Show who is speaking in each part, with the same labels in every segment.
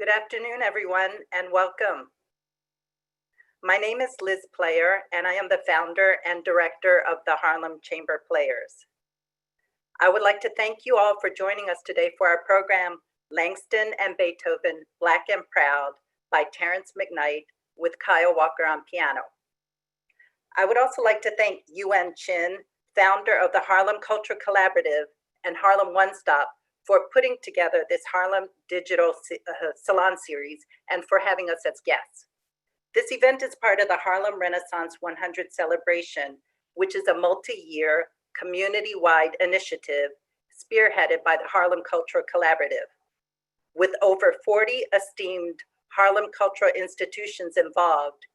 Speaker 1: Good afternoon, everyone, and welcome. My name is Liz Player, and I am the founder and director of the Harlem Chamber Players. I would like to thank you all for joining us today for our program, Langston and Beethoven, Black and Proud, by Terrance McKnight, with Kyle Walker on piano. I would also like to thank Yuen Chin, founder of the Harlem Cultural Collaborative and Harlem One Stop, for putting together this Harlem Digital Salon Series and for having us as guests. This event is part of the Harlem Renaissance 100 celebration, which is a multi-year, community-wide initiative spearheaded by the Harlem Cultural Collaborative. With over 40 esteemed Harlem cultural institutions involved,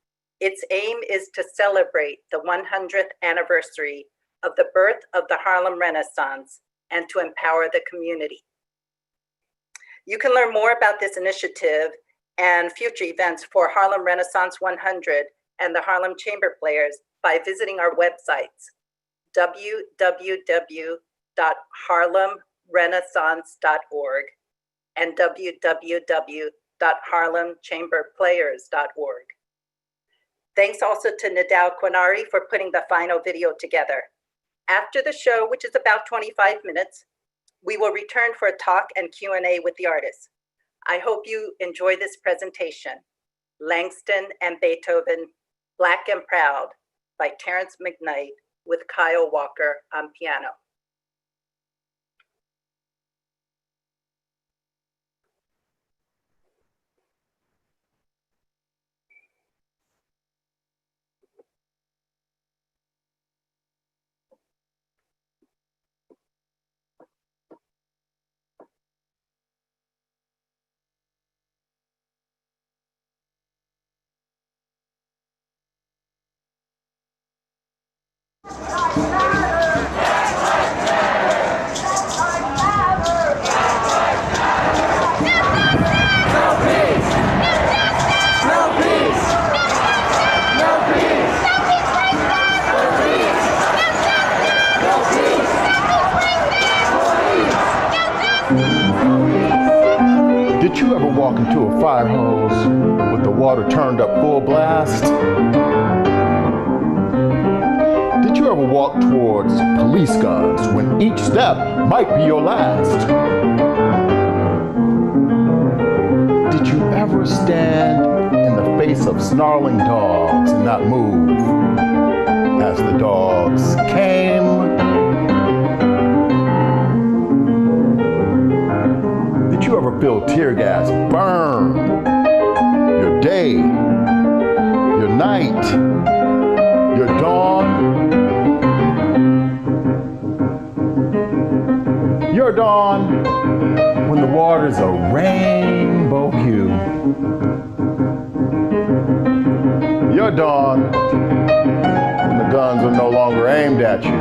Speaker 1: its aim is to celebrate the 100th anniversary of the birth of the Harlem Renaissance and to empower the community. You can learn more about this initiative and future events for Harlem Renaissance 100 and the Harlem Chamber Players by visiting our websites, www.harlemrenaissance.org and www.harlemchamberplayers.org. Thanks also to Nadal Quinari for putting the final video together. After the show, which is about 25 minutes, we will return for a talk and Q&A with the artists. I hope you enjoy this presentation, Langston and Beethoven, Black and Proud, by Terrance McKnight, with Kyle Walker on piano.
Speaker 2: Did you ever walk into a fire hose with the water turned up full blast? Did you ever walk towards police guns when each step might be your last? Did you ever stand in the face of snarling dogs and not move as the dogs came? Did you ever feel tear gas burn your day, your night, your dawn? Your dawn when the water's a rainbow hue. Your dawn when the guns are no longer aimed at you.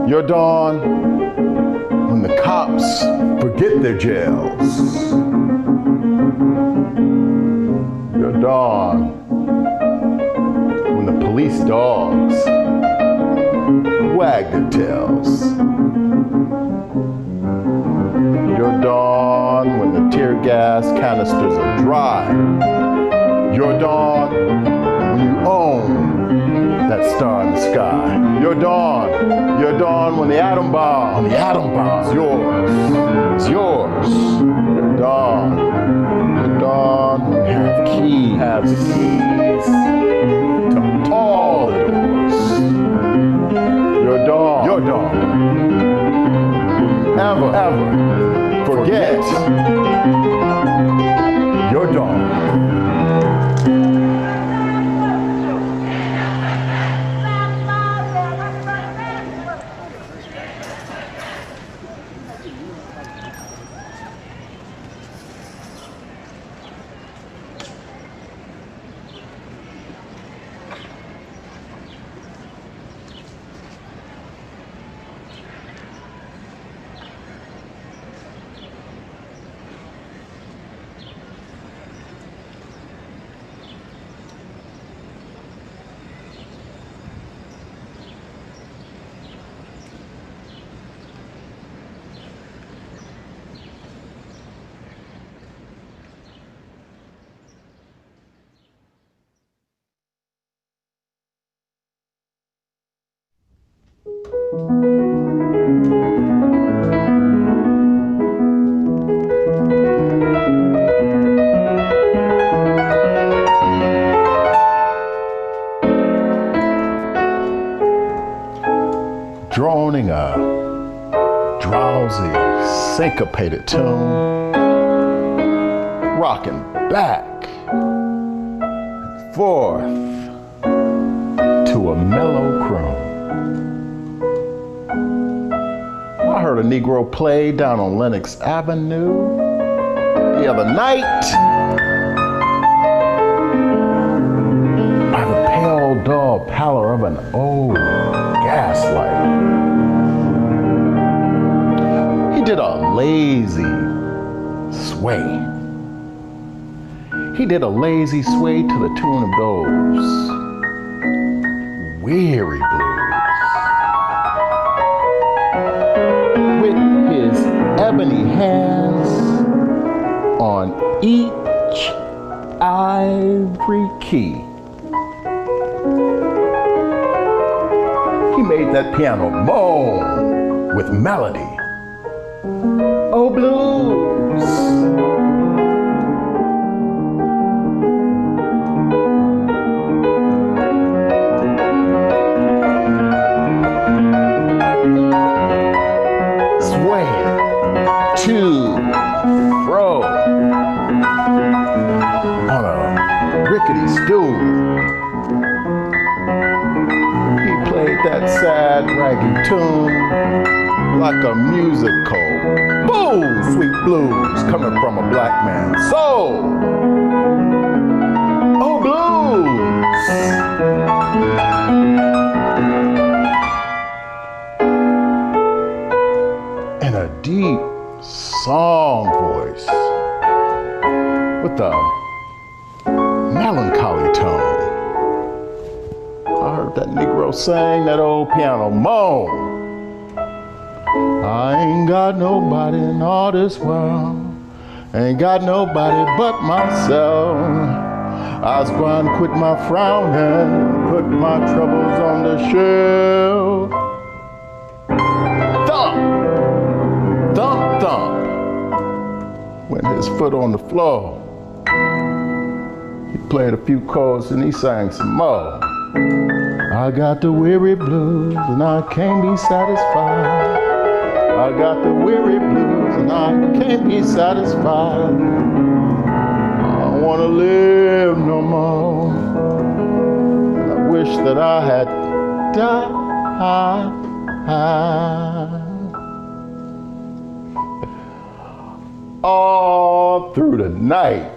Speaker 2: Your dawn when the cops forget their jails. Your dawn when the police dogs wag their tails. Your dawn when the tear gas canisters are dry. Your dawn when you own that star in the sky. Your dawn when the atom bomb is yours. It's yours. Your dawn when you have the keys to all the doors. Your dawn. Ever forget your dawn. Droning a drowsy, syncopated tune, rocking back and forth to a mellow croon. I heard a Negro play down on Lenox Avenue the other night by the pale, dull pallor of an old gaslight. He did a lazy sway. He did a lazy sway to the tune of those weary blues. With his ebony hands on each ivory key, he made that piano moan with melody. Oh, blues. Swaying to fro on a rickety stool. He played that sad, ragged tune like a musical. Boom! Sweet blues coming from a black man's soul. Oh, blues! In a deep song voice with a melancholy tone. I heard that Negro sing that old piano moan. I ain't got nobody in all this world, ain't got nobody but myself. I was going to quit my frowning, put my troubles on the shelf. Thump, thump, thump, went his foot on the floor. He played a few chords and he sang some more. I got the weary blues and I can't be satisfied. I got the weary blues and I can't be satisfied. I don't want to live no more. And I wish that I had died. All through the night,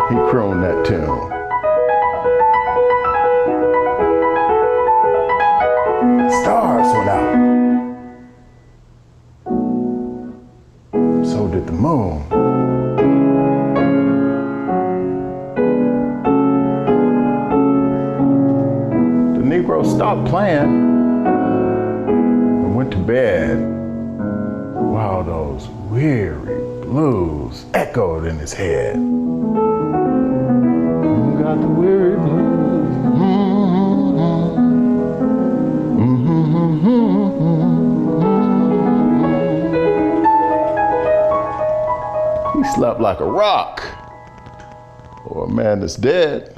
Speaker 2: he crooned that tune. Stars went out. So did the moon. The Negro stopped playing and went to bed while those weary blues echoed in his head. You got the weary blues. He slept like a rock, or a man that's dead.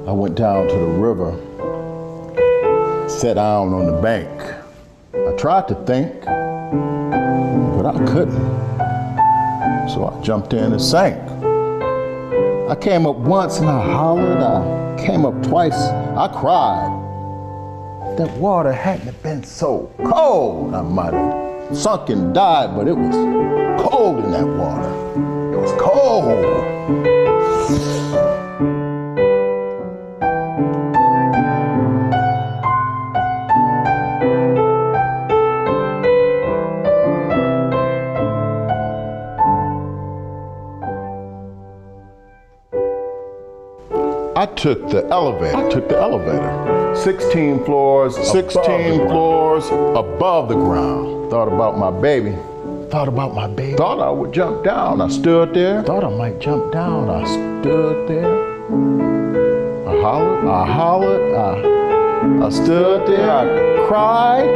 Speaker 2: I went down to the river, sat down on the bank. I tried to think, but I couldn't. So I jumped in and sank. I came up once and I hollered. I came up twice. I cried. If that water hadn't been so cold, I might have sunk and died, but it was cold in that water. It was cold. I took the elevator. 16 floors above the ground. Thought about my baby. Thought I would jump down. I stood there. Thought I might jump down. I stood there. I hollered. I stood there. I cried.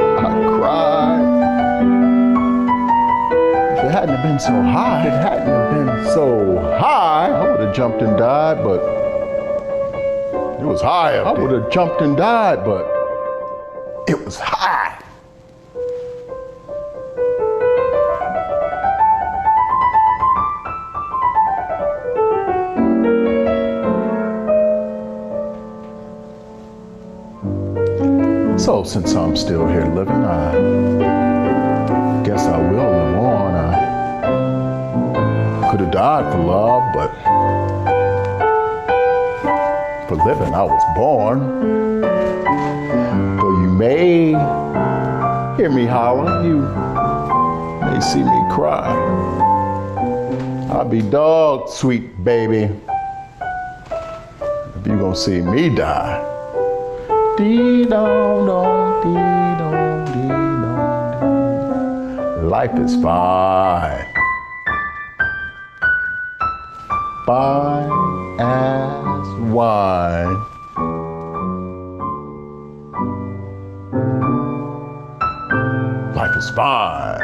Speaker 2: If it hadn't have been so high, I would have jumped and died, but it was high up there. I would have jumped and died, but it was high. So since I'm still here living, I guess I will live on. I could have died for love, but for living I was born. Though you may hear me holler, you may see me cry. I'll be dog sweet, baby, if you gonna see me die. Dee-dong-dong, dee-dong, dee-dong, dee. Life is fine. Fine as wine. Life is fine.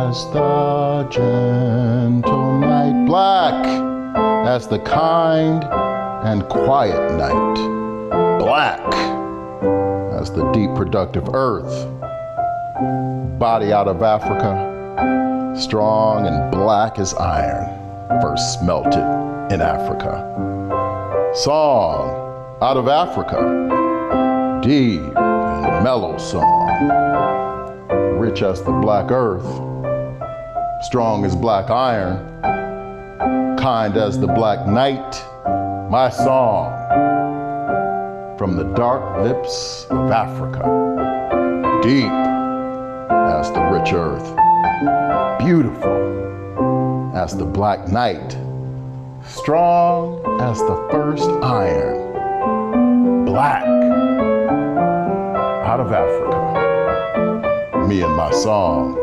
Speaker 2: as the gentle night, black as the kind and quiet night, black as the deep productive earth, body out of Africa, strong and black as iron, first smelted in Africa. Song out of Africa, deep and mellow song, rich as the black earth, strong as black iron, kind as the black night, my song from the dark lips of Africa, deep as the rich earth, beautiful as the black night, strong as the first iron, black out of Africa, me and my song.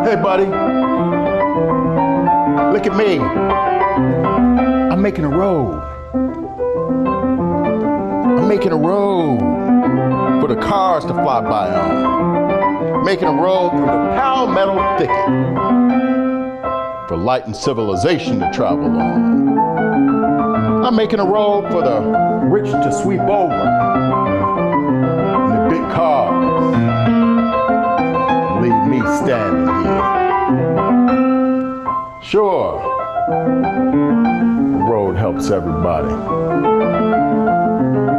Speaker 2: Hey buddy, look at me. I'm making a road. I'm making a road for the cars to fly by on. Making a road through the palmetto thicket for light and civilization to travel on. I'm making a road for the rich to sweep over in the big cars. Leave me standing here. Sure, the road helps everybody.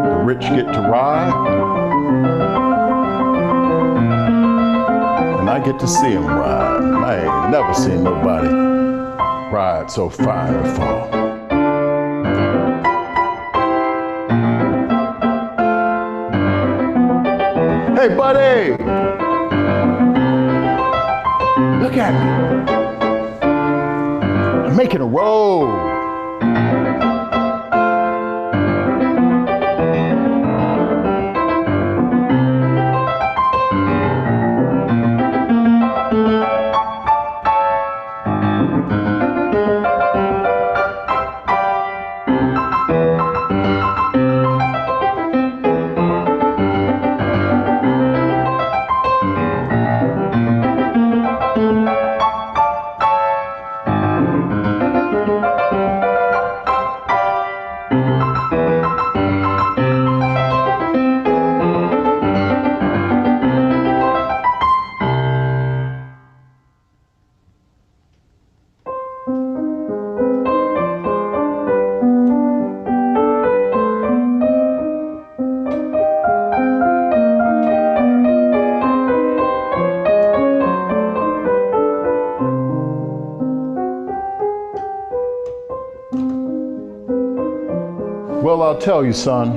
Speaker 2: The rich get to ride, and I get to see them ride. I ain't never seen nobody ride so fine before. Hey buddy! Look at me. I'm making a road. Well, I'll tell you, son,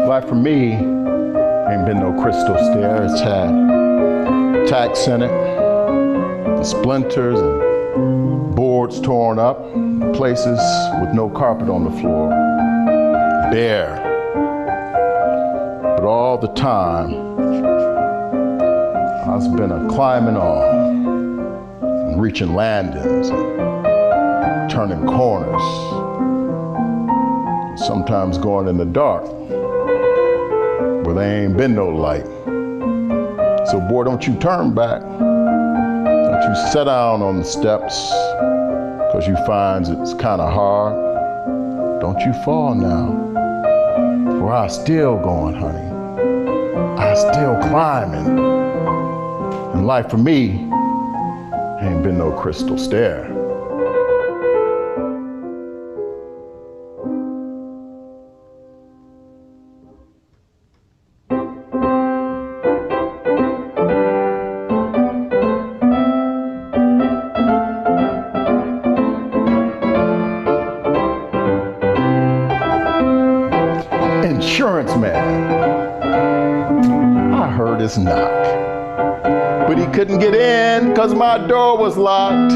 Speaker 2: life for me ain't been no crystal stair. It's had tacks in it, the splinters and boards torn up, places with no carpet on the floor, bare. But all the time, I've been a climbing on and reaching landings and turning corners. Sometimes going in the dark where there ain't been no light. So boy, don't you turn back. Don't you sit down on the steps because you find it's kind of hard. Don't you fall now, for I still going, honey. I still climbing. And life for me ain't been no crystal stair. Insurance man. I heard his knock, but he couldn't get in because my door was locked.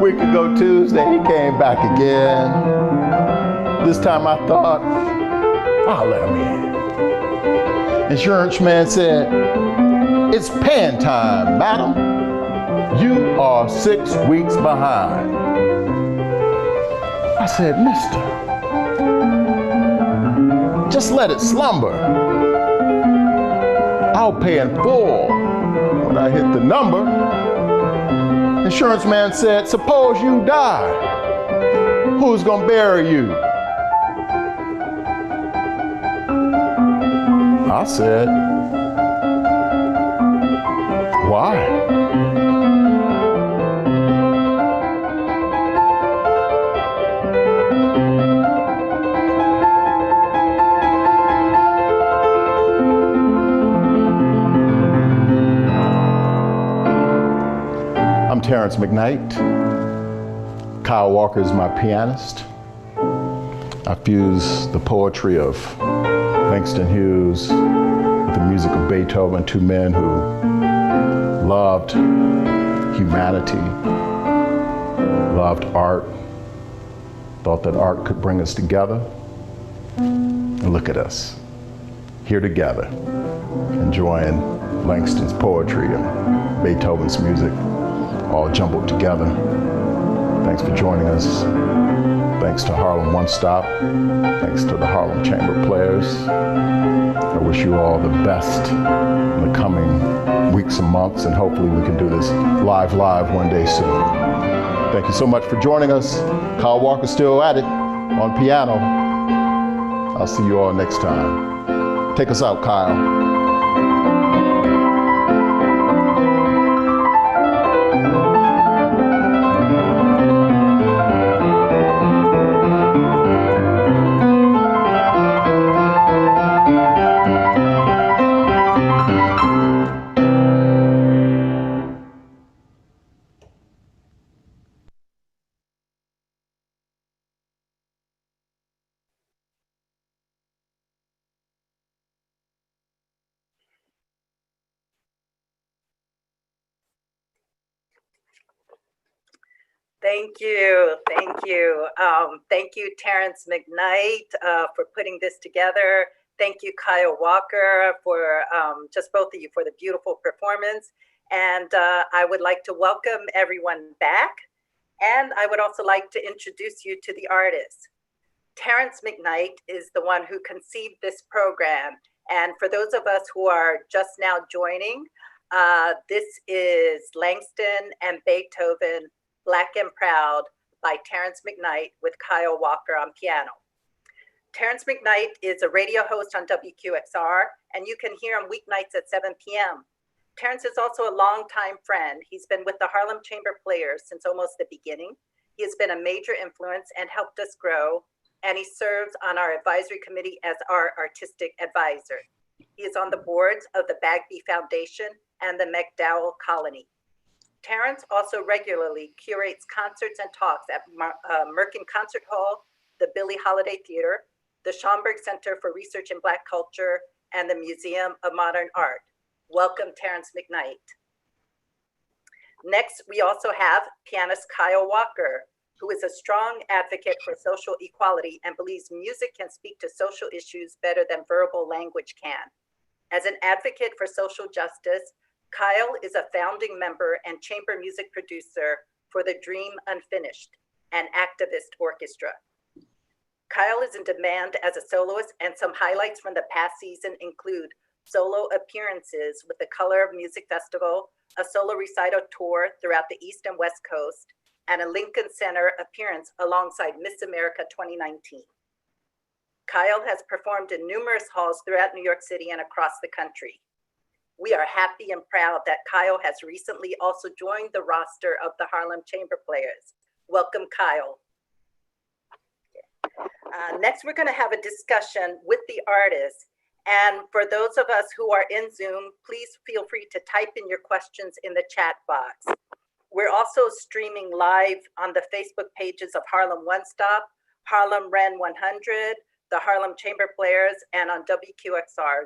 Speaker 2: Week ago Tuesday, he came back again. This time I thought, I'll let him in. Insurance man said, it's paying time, madam. You are 6 weeks behind. I said, mister, just let it slumber. I'll pay in full when I hit the number. Insurance man said, suppose you die. Who's gonna bury you? I said, why? I'm Terrance McKnight. Kyle Walker is my pianist. I fuse the poetry of Langston Hughes with the music of Beethoven, two men who loved humanity, loved art, thought that art could bring us together. And look at us, here together, enjoying Langston's poetry and Beethoven's music, all jumbled together. Thanks for joining us. Thanks to Harlem One Stop. Thanks to the Harlem Chamber Players. I wish you all the best in the coming weeks and months, and hopefully we can do this live one day soon. Thank you so much for joining us. Kyle Walker's still at it on piano. I'll see you all next time. Take us out, Kyle.
Speaker 1: Thank you. Thank you, Terrance McKnight, for putting this together. Thank you, Kyle Walker, for just both of you for the beautiful performance. And I would like to welcome everyone back. And I would also like to introduce you to the artist. Terrance McKnight is the one who conceived this program. And for those of us who are just now joining, this is Langston and Beethoven, Black and Proud by Terrance McKnight with Kyle Walker on piano. Terrance McKnight is a radio host on WQXR, and you can hear him weeknights at 7 p.m. Terrance is also a longtime friend. He's been with the Harlem Chamber Players since almost the beginning. He has been a major influence and helped us grow, and he serves on our advisory committee as our artistic advisor. He is on the boards of the Bagby Foundation and the McDowell Colony. Terrance also regularly curates concerts and talks at Merkin Concert Hall, the Billie Holiday Theater, the Schomburg Center for Research in Black Culture, and the Museum of Modern Art. Welcome, Terrance McKnight. Next, we also have pianist Kyle Walker, who is a strong advocate for social equality and believes music can speak to social issues better than verbal language can. As an advocate for social justice, Kyle is a founding member and chamber music producer for the Dream Unfinished, an activist orchestra. Kyle is in demand as a soloist, and some highlights from the past season include solo appearances with the Color of Music Festival, a solo recital tour throughout the East and West Coast, and a Lincoln Center appearance alongside Miss America 2019. Kyle has performed in numerous halls throughout New York City and across the country. We are happy and proud that Kyle has recently also joined the roster of the Harlem Chamber Players. Welcome, Kyle. Next, we're going to have a discussion with the artists. And for those of us who are in Zoom, please feel free to type in your questions in the chat box. We're also streaming live on the Facebook pages of Harlem One Stop, Harlem Ren 100, the Harlem Chamber Players, and on WQXR.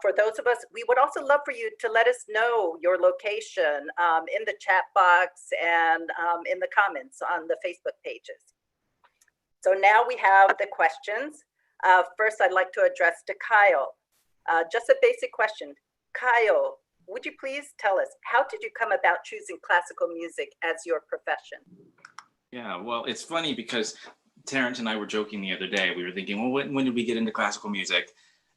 Speaker 1: For those of us, we would also love for you to let us know your location in the chat box and in the comments on the Facebook pages. So now we have the questions. First, I'd like to address to Kyle. Just a basic question. Kyle, would you please tell us, how did you come about choosing classical music as your profession?
Speaker 3: Yeah, well, it's funny because Terrance and I were joking the other day. We were thinking, well, when did we get into classical music?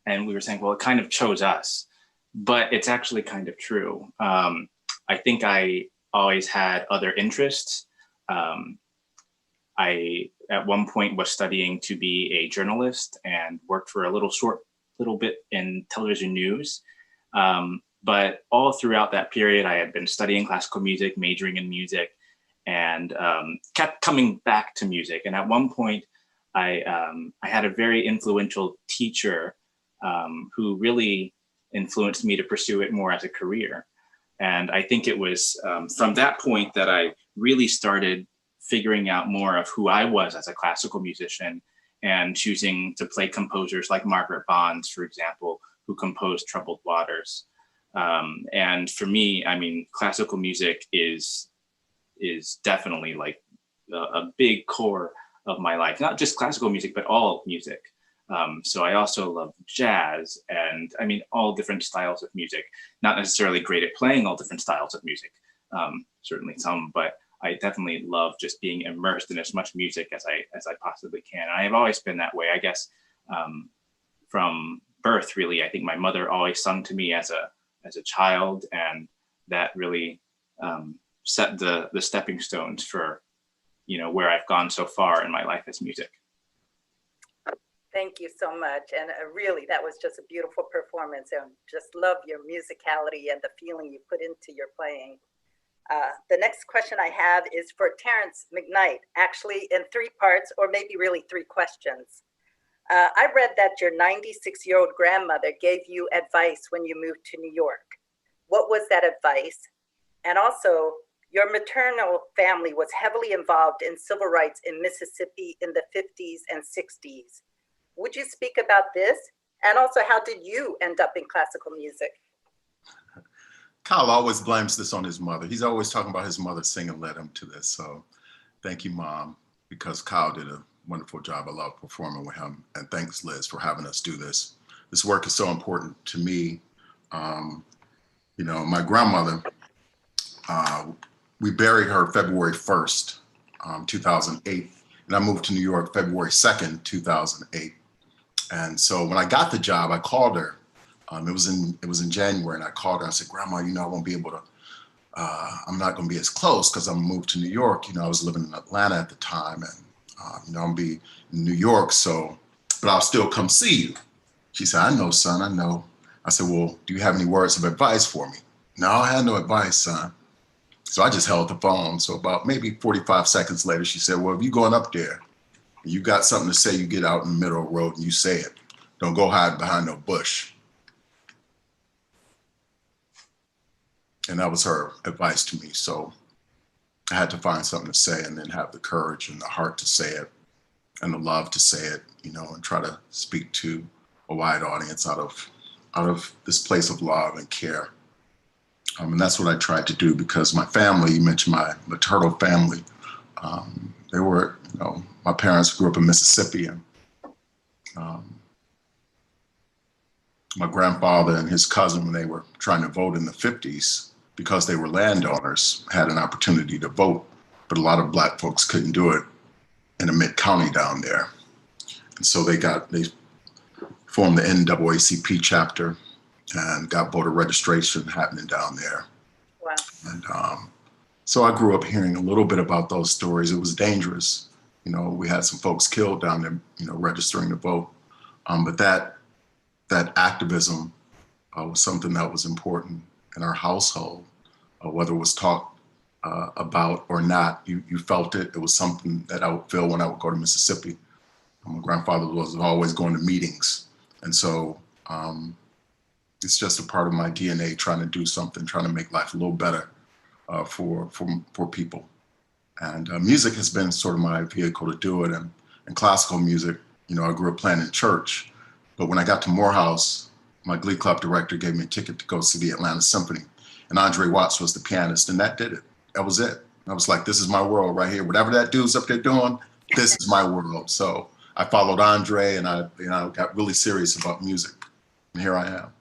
Speaker 3: And we were saying, well, it kind of chose us, but it's actually kind of true. I think I always had other interests. I, at one point, was studying to be a journalist and worked for a little bit in television news. But all throughout that period, I had been studying classical music, majoring in music, and kept coming back to music. And at one point, I had a very influential teacher who really influenced me to pursue it more as a career. And I think it was from that point that I really started figuring out more of who I was as a classical musician and choosing to play composers like Margaret Bonds, for example, who composed Troubled Waters. And for me, I mean, classical music is definitely like a big core of my life, not just classical music, but all music. So I also love jazz and I mean, all different styles of music, not necessarily great at playing all different styles of music, certainly some, but I definitely love just being immersed in as much music as I possibly can. And I have always been that way, I guess, from birth, really. I think my mother always sung to me as a child, and that really set the stepping stones for, you know, where I've gone so far in my life as music.
Speaker 1: Thank you so much. And really, that was just a beautiful performance, and just love your musicality and the feeling you put into your playing. The next question I have is for Terrance McKnight, actually in 3 parts, or maybe really 3 questions. I read that your 96-year-old grandmother gave you advice when you moved to New York. What was that advice? And also, your maternal family was heavily involved in civil rights in Mississippi in the 50s and 60s. Would you speak about this? And also, how did you end up in classical music?
Speaker 2: Kyle always blames this on his mother. He's always talking about his mother singing led him to this. So thank you, Mom, because Kyle did a wonderful job. I love performing with him. And thanks, Liz, for having us do this. This work is so important to me. You know, my grandmother, we buried her February 1st, 2008. And I moved to New York February 2nd, 2008. And so when I got the job, I called her. It was in January, and I called her. I said, "Grandma, you know, I won't be able to. I'm not going to be as close because I'm moved to New York. You know, I was living in Atlanta at the time, and you know, I'm be in New York. So, but I'll still come see you." She said, "I know, son. I know." I said, "Well, do you have any words of advice for me?" "No, I had no advice, son." So I just held the phone. So about maybe 45 seconds later, she said, "Well, if you're going up there, and you got something to say, you get out in the middle of the road and you say it. Don't go hide behind no bush." And that was her advice to me. So I had to find something to say and then have the courage and the heart to say it and the love to say it, you know, and try to speak to a wide audience out of this place of love and care. And that's what I tried to do, because my family, you mentioned my maternal family, they were, you know, my parents grew up in Mississippi, and my grandfather and his cousin, when they were trying to vote in the 50s, because they were landowners, had an opportunity to vote, but a lot of Black folks couldn't do it in the mid-county down there. And so they formed the NAACP chapter and got voter registration happening down there.
Speaker 1: Wow.
Speaker 2: And so I grew up hearing a little bit about those stories. It was dangerous. You know, we had some folks killed down there, you know, registering to vote. But that activism was something that was important in our household, whether it was talked about or not. You felt it. It was something that I would feel when I would go to Mississippi. My grandfather was always going to meetings. And so it's just a part of my DNA, trying to do something, trying to make life a little better for people. And music has been sort of my vehicle to do it. And classical music, You know, I grew up playing in church, but when I got to Morehouse, my Glee Club director gave me a ticket to go see the Atlanta Symphony. And Andre Watts was the pianist, and that did it. That was it. I was like, this is my world right here. Whatever that dude's up there doing, this is my world. So I followed Andre, and I got really serious about music. And here I am.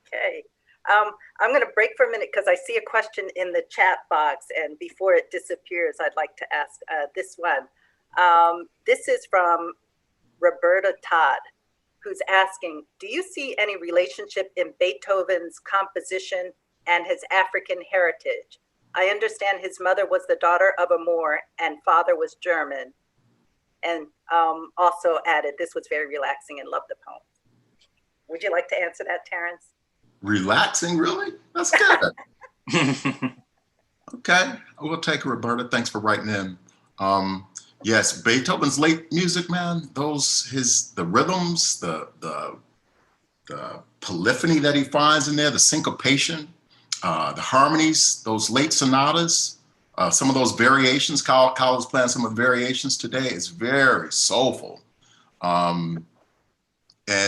Speaker 1: Okay. I'm going to break for a minute because I see a question in the chat box, and before it disappears, I'd like to ask this one. This is from Roberta Todd, who's asking, do you see any relationship in Beethoven's composition and his African heritage? I understand his mother was the daughter of a Moor and father was German. And also added, this was very relaxing and loved the poem. Would you like to answer that, Terrance?
Speaker 2: Relaxing, really? That's good. Okay, we'll take it, Roberta. Thanks for writing in. Yes, Beethoven's late music, man. The rhythms, the polyphony that he finds in there, the syncopation, the harmonies, those late sonatas, some of those variations. Kyle was playing some of the variations today. It's very soulful. And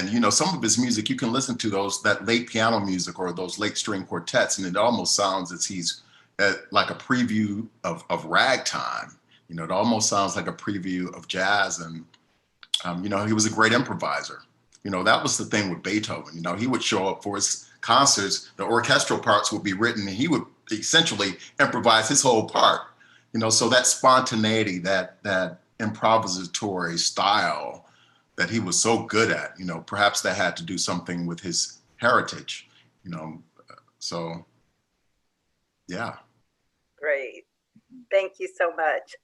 Speaker 2: you know, some of his music, you can listen to that late piano music or those late string quartets, and it almost sounds as he's like a preview of ragtime. You know, it almost sounds like a preview of jazz. And you know, he was a great improviser. You know, that was the thing with Beethoven. You know, he would show up for his concerts, the orchestral parts would be written, and he would essentially improvise his whole part. You know, so that spontaneity, that improvisatory style that he was so good at, you know, perhaps that had to do something with his heritage, you know, so, yeah.
Speaker 1: Great. Thank you so much.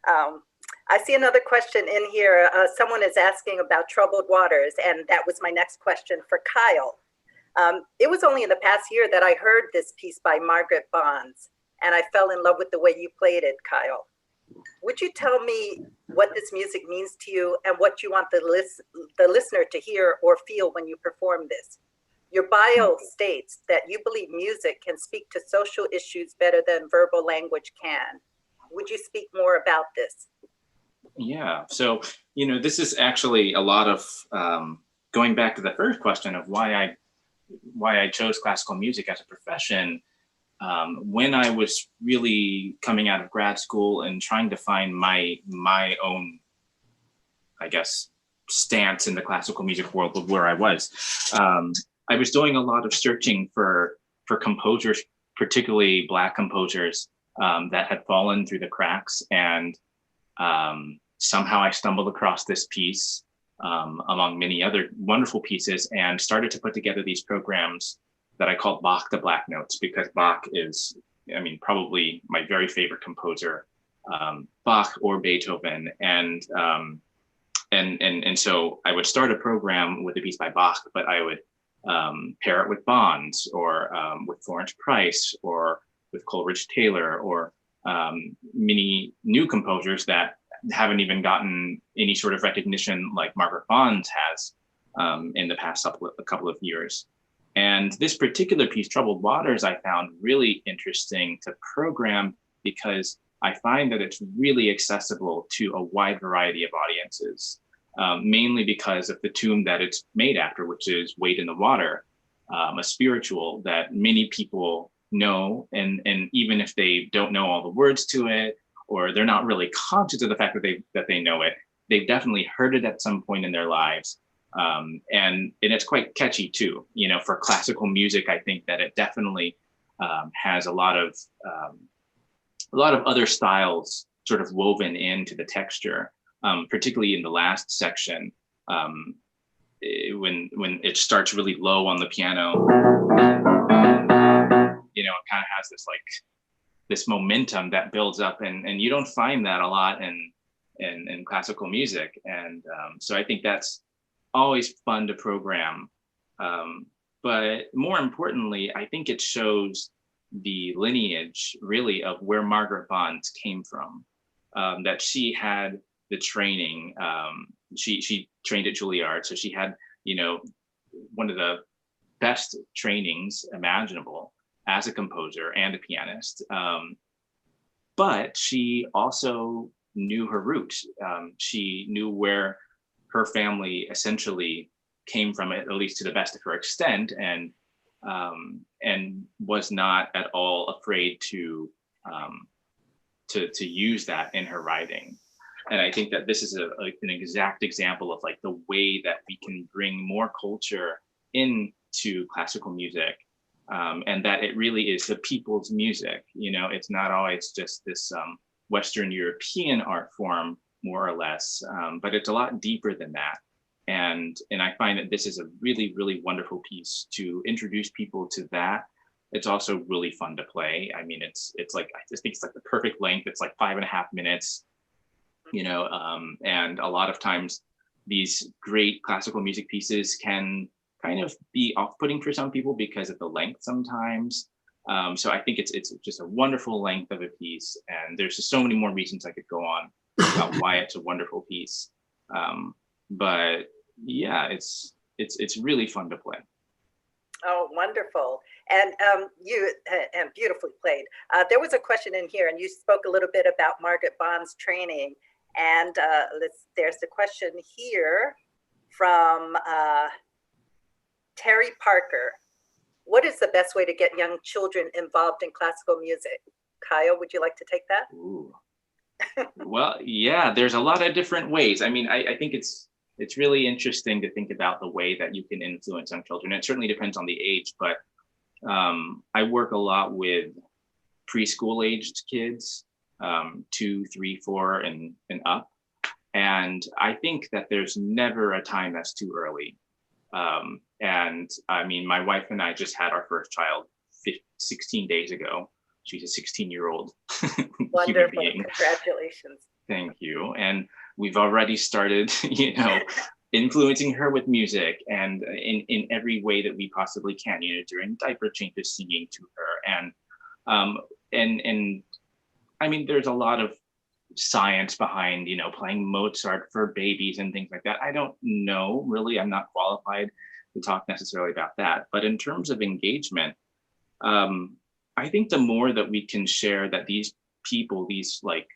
Speaker 1: I see another question in here. Someone is asking about troubled waters, and that was my next question for Kyle. It was only in the past year that I heard this piece by Margaret Bonds, and I fell in love with the way you played it, Kyle. Would you tell me what this music means to you and what you want the listener to hear or feel when you perform this? Your bio states that you believe music can speak to social issues better than verbal language can. Would you speak more about this?
Speaker 3: Yeah, so, you know, this is actually a lot of going back to the first question of why I chose classical music as a profession. When I was really coming out of grad school and trying to find my own, I guess, stance in the classical music world of where I was doing a lot of searching for composers, particularly Black composers that had fallen through the cracks. And somehow I stumbled across this piece among many other wonderful pieces and started to put together these programs that I called Bach the Black Notes, because Bach is, I mean, probably my very favorite composer, Bach or Beethoven. And so I would start a program with a piece by Bach, but I would pair it with Bonds or with Florence Price or with Coleridge Taylor or many new composers that haven't even gotten any sort of recognition like Margaret Bonds has in the past couple of years. And this particular piece, Troubled Waters, I found really interesting to program because I find that it's really accessible to a wide variety of audiences, mainly because of the tune that it's made after, which is Wade in the Water, a spiritual that many people know. And even if they don't know all the words to it, or they're not really conscious of the fact that they know it, they've definitely heard it at some point in their lives. And it's quite catchy too. You know, for classical music, I think that it definitely has a lot of other styles sort of woven into the texture, particularly in the last section, when it starts really low on the piano. You know, it kind of has this momentum that builds up, and you don't find that a lot in classical music. And so I think that's always fun to program. But more importantly, I think it shows the lineage really of where Margaret Bonds came from, that she had the training. She trained at Juilliard, so she had, you know, one of the best trainings imaginable as a composer and a pianist. But she also knew her roots. She knew where her family essentially came from, at least to the best of her extent, and was not at all afraid to use that in her writing. And I think that this is an exact example of like the way that we can bring more culture into classical music, and that it really is the people's music. You know, it's not always just this Western European art form, more or less, but it's a lot deeper than that. And I find that this is a really, really wonderful piece to introduce people to that. It's also really fun to play. I mean, it's like, I just think it's like the perfect length. It's like 5.5 minutes, you know, and a lot of times these great classical music pieces can kind of be off-putting for some people because of the length sometimes. So I think it's just a wonderful length of a piece, and there's just so many more reasons I could go on about why it's a wonderful piece. But yeah, it's really fun to play.
Speaker 1: Oh, wonderful. And and beautifully played. There was a question in here, and you spoke a little bit about Margaret Bond's training. And there's a question here from Terry Parker. What is the best way to get young children involved in classical music? Kyle, would you like to take that?
Speaker 3: Ooh. Well, yeah, there's a lot of different ways. I mean, I think it's really interesting to think about the way that you can influence young children. It certainly depends on the age, but I work a lot with preschool aged kids, 2, 3, 4 and up. And I think that there's never a time that's too early. And I mean, my wife and I just had our first child 16 days ago. She's a 16-year-old human being.
Speaker 1: Congratulations.
Speaker 3: Thank you. And we've already started, you know, influencing her with music and in every way that we possibly can, you know, during diaper changes, singing to her. And I mean, there's a lot of science behind, you know, playing Mozart for babies and things like that. I don't know, really. I'm not qualified to talk necessarily about that. But in terms of engagement, I think the more that we can share that these people, these like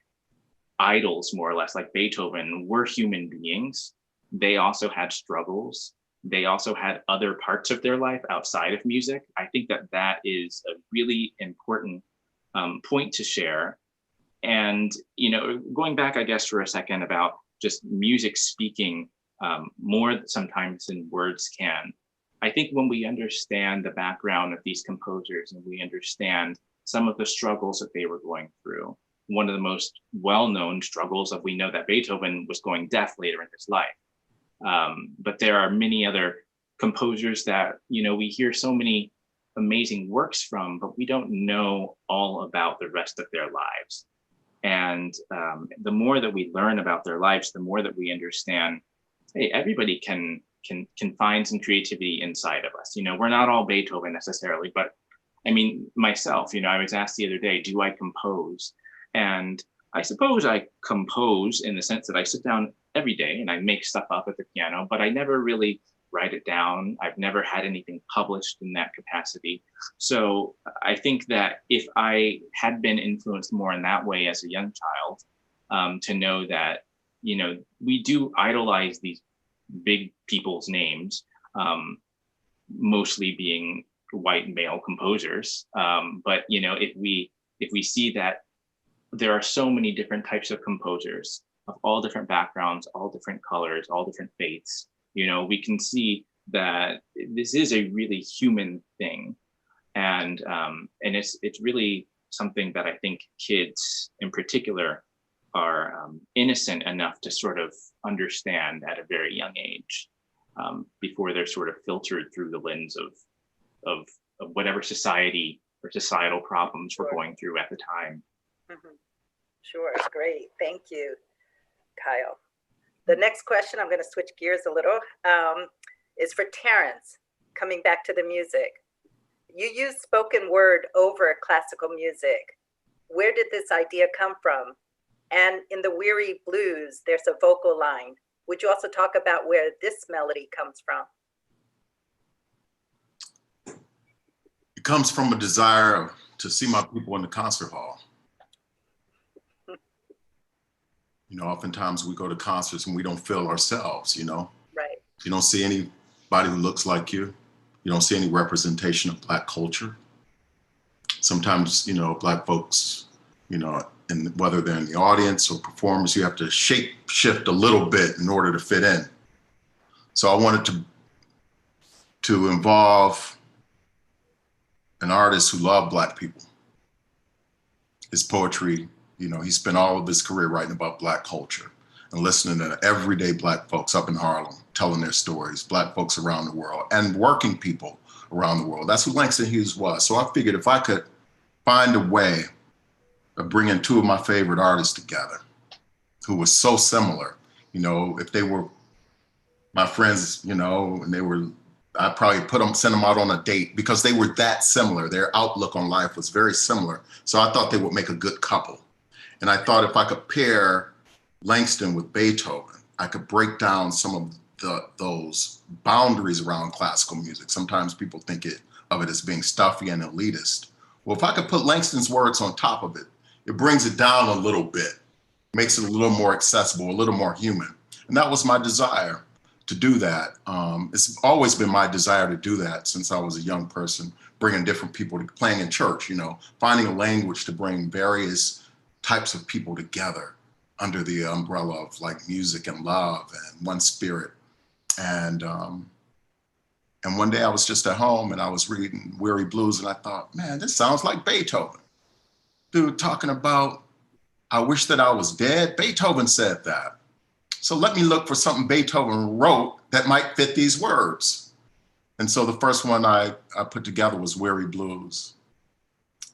Speaker 3: idols, more or less, like Beethoven, were human beings. They also had struggles. They also had other parts of their life outside of music. I think that that is a really important point to share. And, you know, going back, I guess, for a second about just music speaking more sometimes than words can. I think when we understand the background of these composers and we understand some of the struggles that they were going through, one of the most well-known struggles of, we know that Beethoven was going deaf later in his life. But there are many other composers that, you know, we hear so many amazing works from, but we don't know all about the rest of their lives. And the more that we learn about their lives, the more that we understand, hey, everybody can find some creativity inside of us. You know, we're not all Beethoven necessarily, but I mean, myself, you know, I was asked the other day, do I compose? And I suppose I compose in the sense that I sit down every day and I make stuff up at the piano, but I never really write it down. I've never had anything published in that capacity. So I think that if I had been influenced more in that way as a young child, to know that, you know, we do idolize these big people's names, mostly being white male composers. But, you know, if we see that there are so many different types of composers of all different backgrounds, all different colors, all different faiths, you know, we can see that this is a really human thing. And it's really something that I think kids in particular are innocent enough to sort of understand at a very young age, before they're sort of filtered through the lens of whatever society or societal problems we're going through at the time.
Speaker 1: Mm-hmm. Sure, great. Thank you, Kyle. The next question, I'm going to switch gears a little, is for Terrance, coming back to the music. You use spoken word over classical music. Where did this idea come from? And in the Weary Blues, there's a vocal line. Would you also talk about where this melody comes from?
Speaker 2: It comes from a desire to see my people in the concert hall. You know, oftentimes we go to concerts and we don't feel ourselves, you know.
Speaker 1: Right.
Speaker 2: You don't see anybody who looks like you. You don't see any representation of Black culture. Sometimes, you know, Black folks, you know, and whether they're in the audience or performers, you have to shape shift a little bit in order to fit in. So I wanted to involve an artist who loved Black people. His poetry, you know, he spent all of his career writing about Black culture and listening to everyday Black folks up in Harlem, telling their stories, Black folks around the world and working people around the world. That's who Langston Hughes was. So I figured if I could find a way of bringing two of my favorite artists together who were so similar, you know, if they were my friends, you know, and they were, I'd probably send them out on a date because they were that similar. Their outlook on life was very similar. So I thought they would make a good couple. And I thought if I could pair Langston with Beethoven, I could break down some of those boundaries around classical music. Sometimes people think of it as being stuffy and elitist. Well, if I could put Langston's words on top of it, it brings it down a little bit, makes it a little more accessible, a little more human. And that was my desire to do that. It's always been my desire to do that since I was a young person, bringing different people to playing in church, you know, finding a language to bring various types of people together under the umbrella of like music and love and one spirit. And one day I was just at home and I was reading Weary Blues and I thought, man, this sounds like Beethoven. Dude talking about, I wish that I was dead. Beethoven said that. So let me look for something Beethoven wrote that might fit these words. And so the first one I put together was Weary Blues.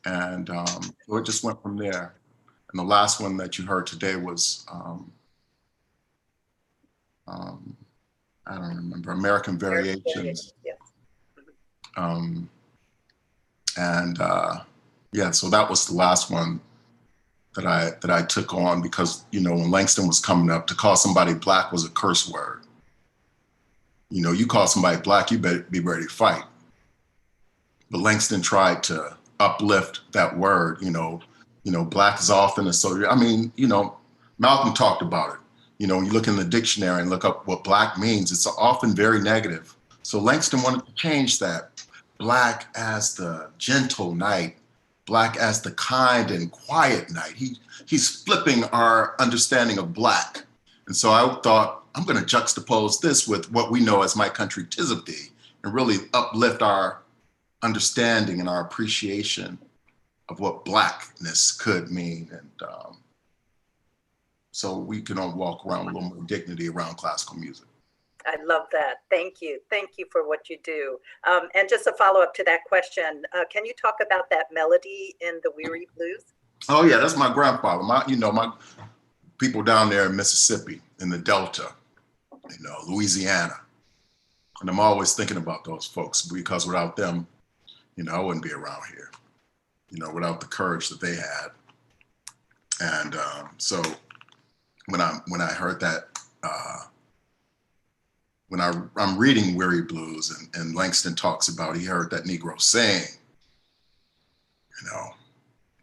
Speaker 2: And so it just went from there. And the last one that you heard today was, I don't remember, American Variations.
Speaker 1: Yes.
Speaker 2: Yeah, so that was the last one that I took on because, you know, when Langston was coming up, to call somebody Black was a curse word. You know, you call somebody Black, you better be ready to fight. But Langston tried to uplift that word, you know, Black is often associated. I mean, you know, Malcolm talked about it. You know, when you look in the dictionary and look up what Black means, it's often very negative. So Langston wanted to change that. Black as the gentle knight, Black as the kind and quiet knight. He's flipping our understanding of Black. And so I thought, I'm gonna juxtapose this with what we know as My Country 'Tis of Thee and really uplift our understanding and our appreciation of what Blackness could mean. And so we can all walk around with a little more dignity around classical music.
Speaker 1: I love that. Thank you. Thank you for what you do. And just a follow up to that question, can you talk about that melody in the Weary Blues?
Speaker 2: Oh yeah, that's my grandfather. My people down there in Mississippi, in the Delta, you know, Louisiana. And I'm always thinking about those folks because without them, you know, I wouldn't be around here, you know, without the courage that they had. And so when I heard that, when I'm reading Weary Blues and Langston talks about, he heard that Negro sing, you know,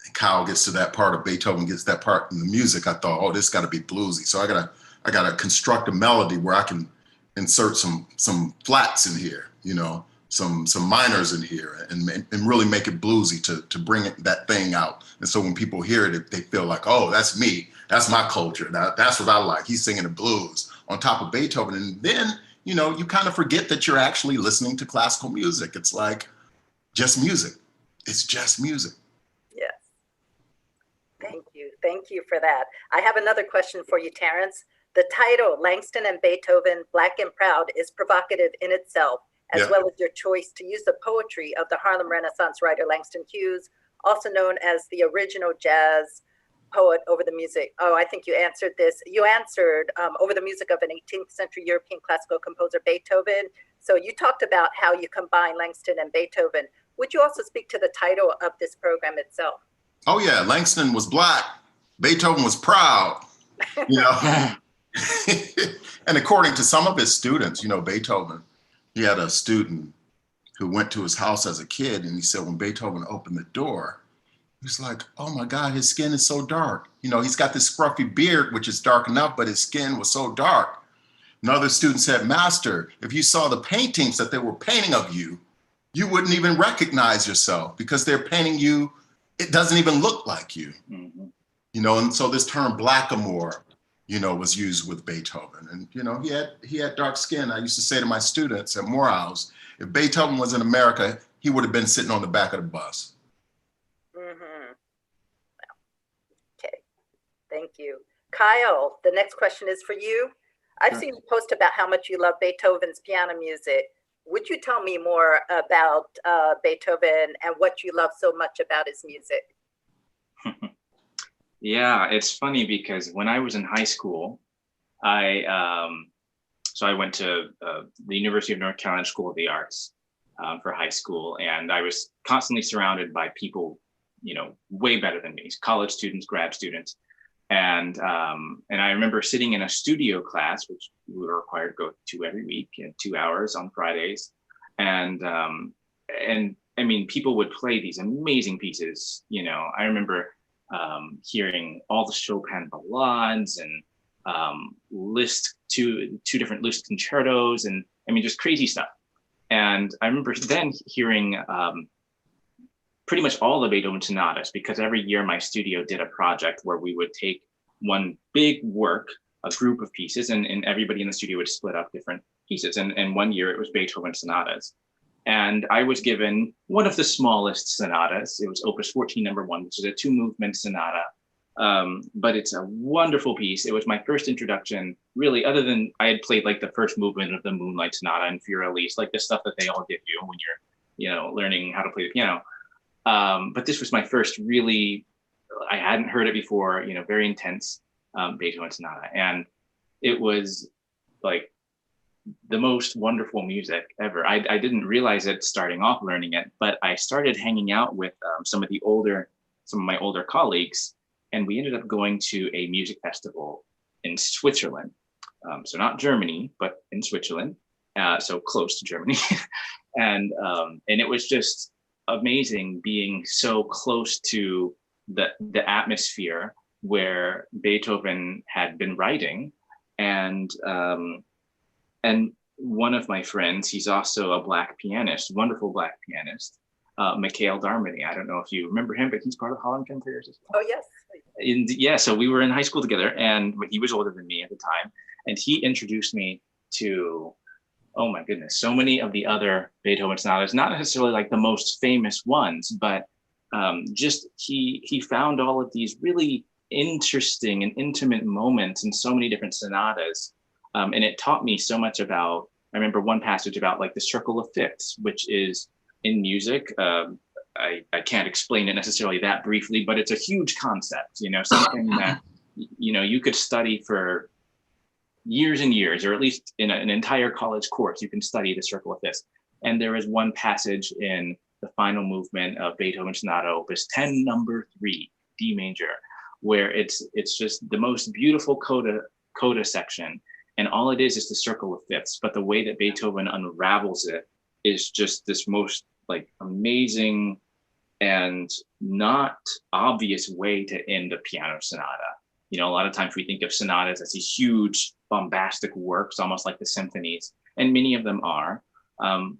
Speaker 2: and Kyle gets to that part, of Beethoven gets that part in the music, I thought, oh, this gotta be bluesy. So I gotta construct a melody where I can insert some flats in here, you know, some minors in here and really make it bluesy to bring that thing out. And so when people hear it, they feel like, oh, that's me, that's my culture, that's what I like. He's singing the blues on top of Beethoven. And then, you know, you kind of forget that you're actually listening to classical music. It's like just music. It's just music.
Speaker 1: Yes. Thank you. Thank you for that. I have another question for you, Terrance. The title, Langston and Beethoven, Black and Proud, is provocative in itself, as well as your choice to use the poetry of the Harlem Renaissance writer Langston Hughes, also known as the original jazz poet over the music. Oh, I think you answered this. You answered over the music of an 18th century European classical composer, Beethoven. So you talked about how you combine Langston and Beethoven. Would you also speak to the title of this program itself?
Speaker 2: Oh yeah, Langston was Black, Beethoven was proud, you know. And according to some of his students, you know, Beethoven, he had a student who went to his house as a kid and he said when Beethoven opened the door, He's like, oh my God, his skin is so dark. You know, he's got this scruffy beard, which is dark enough, but his skin was so dark. And other students said, Master, if you saw the paintings that they were painting of you, you wouldn't even recognize yourself because they're painting you. It doesn't even look like you. Mm-hmm. You know, and so this term blackamoor, you know, was used with Beethoven. And, you know, he had dark skin. I used to say to my students at Morehouse, if Beethoven was in America, he would have been sitting on the back of the bus.
Speaker 1: Mm-hmm. Okay, thank you. Kyle, the next question is for you. I've seen you post about how much you love Beethoven's piano music. Would you tell me more about Beethoven and what you love so much about his music?
Speaker 3: Yeah, it's funny because when I was in high school, I went to the University of North Carolina School of the Arts for high school, and I was constantly surrounded by people, you know, way better than me, college students, grad students, and I remember sitting in a studio class, which we were required to go to every week, 2 hours on Fridays, and I mean, people would play these amazing pieces. You know, I remember hearing all the Chopin ballades and two different Liszt concertos, and I mean, just crazy stuff. And I remember then hearing pretty much all the Beethoven sonatas, because every year my studio did a project where we would take one big work, a group of pieces, and everybody in the studio would split up different pieces. And one year it was Beethoven sonatas. And I was given one of the smallest sonatas. It was Opus 14, number 1, which is a 2-movement sonata. But it's a wonderful piece. It was my first introduction, really, other than I had played like the first movement of the Moonlight Sonata and Fiorellis, like the stuff that they all give you when you're, you know, learning how to play the piano. But this was my first really, I hadn't heard it before, you know, very intense Beethoven sonata. And it was like the most wonderful music ever. I didn't realize it starting off learning it, but I started hanging out with some of my older colleagues, and we ended up going to a music festival in Switzerland. So not Germany, but in Switzerland, so close to Germany. And it was just amazing being so close to the atmosphere where Beethoven had been writing. And one of my friends, he's also a Black pianist, wonderful Black pianist, Mikhail Darmody. I don't know if you remember him, but he's part of Harlem Chamber Players as well.
Speaker 1: Oh, yes.
Speaker 3: Yeah, so we were in high school together, and he was older than me at the time. And he introduced me to, oh my goodness, so many of the other Beethoven sonatas, not necessarily like the most famous ones, but just he found all of these really interesting and intimate moments in so many different sonatas. And it taught me so much about, I remember one passage about like the circle of fifths, which is in music. I can't explain it necessarily that briefly, but it's a huge concept, you know, something that, you know, you could study for years and years, or at least in an entire college course, you can study the circle of fifths. And there is one passage in the final movement of Beethoven Sonata Opus 10, number 3, D major, where it's just the most beautiful coda section. And all it is the circle of fifths. But the way that Beethoven unravels it is just this most like amazing and not obvious way to end a piano sonata. You know, a lot of times we think of sonatas as these huge bombastic works, almost like the symphonies, and many of them are.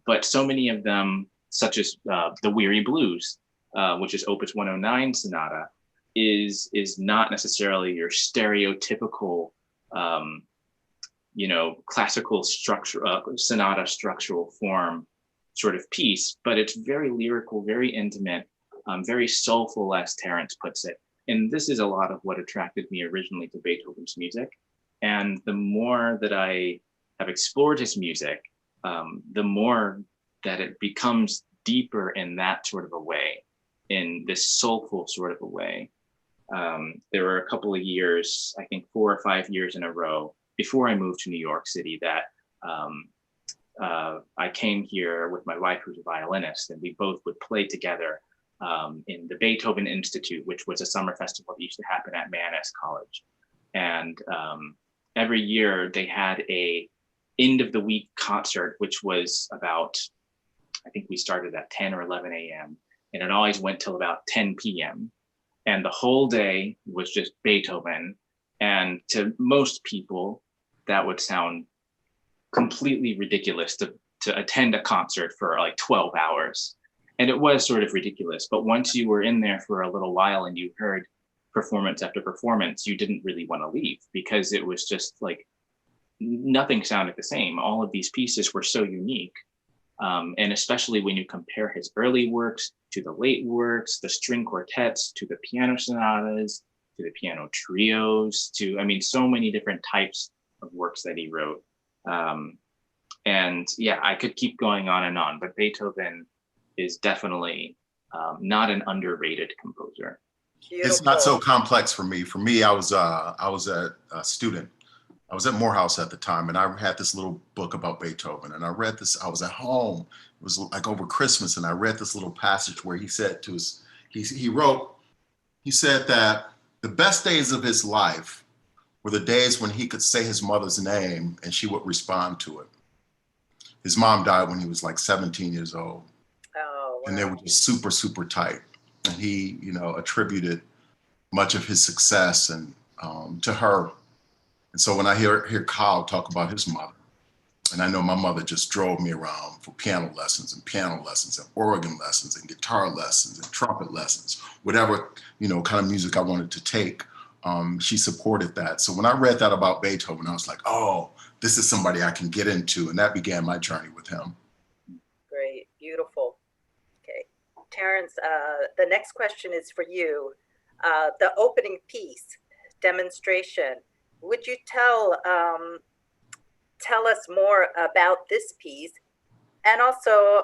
Speaker 3: But so many of them, such as the Weary Blues, which is Opus 109 sonata, is not necessarily your stereotypical, you know, classical structure, sonata structural form sort of piece, but it's very lyrical, very intimate, very soulful, as Terrance puts it. And this is a lot of what attracted me originally to Beethoven's music. And the more that I have explored his music, the more that it becomes deeper in that sort of a way, in this soulful sort of a way. There were a couple of years, I think 4 or 5 years in a row, before I moved to New York City, that I came here with my wife, who's a violinist, and we both would play together in the Beethoven Institute, which was a summer festival that used to happen at Mannes College. And every year they had a end of the week concert, which was about, I think we started at 10 or 11 a.m. and it always went till about 10 p.m. And the whole day was just Beethoven. And to most people, that would sound completely ridiculous to attend a concert for like 12 hours. And it was sort of ridiculous. But once you were in there for a little while and you heard performance after performance, you didn't really want to leave, because it was just like nothing sounded the same. All of these pieces were so unique. And especially when you compare his early works to the late works, the string quartets, to the piano sonatas, to the piano trios, to, I mean, so many different types of works that he wrote. And yeah, I could keep going on, but Beethoven is definitely not an underrated composer.
Speaker 1: Beautiful.
Speaker 2: It's not so complex for me. For me, I was a student. I was at Morehouse at the time, and I had this little book about Beethoven, and I read this. I was at home. It was like over Christmas, and I read this little passage where he said to us, he said that the best days of his life were the days when he could say his mother's name and she would respond to it. His mom died when he was like 17 years old.
Speaker 1: Oh, wow.
Speaker 2: And they were just super, super tight. And he, attributed much of his success and to her. And so when I hear Kyle talk about his mother, and I know my mother just drove me around for piano lessons and organ lessons and guitar lessons and trumpet lessons, whatever, kind of music I wanted to take, she supported that. So when I read that about Beethoven, I was like, oh, this is somebody I can get into. And that began my journey with him.
Speaker 1: Great, beautiful. Okay, Terrance, the next question is for you. The opening piece, Demonstration. Would you tell us more about this piece? And also,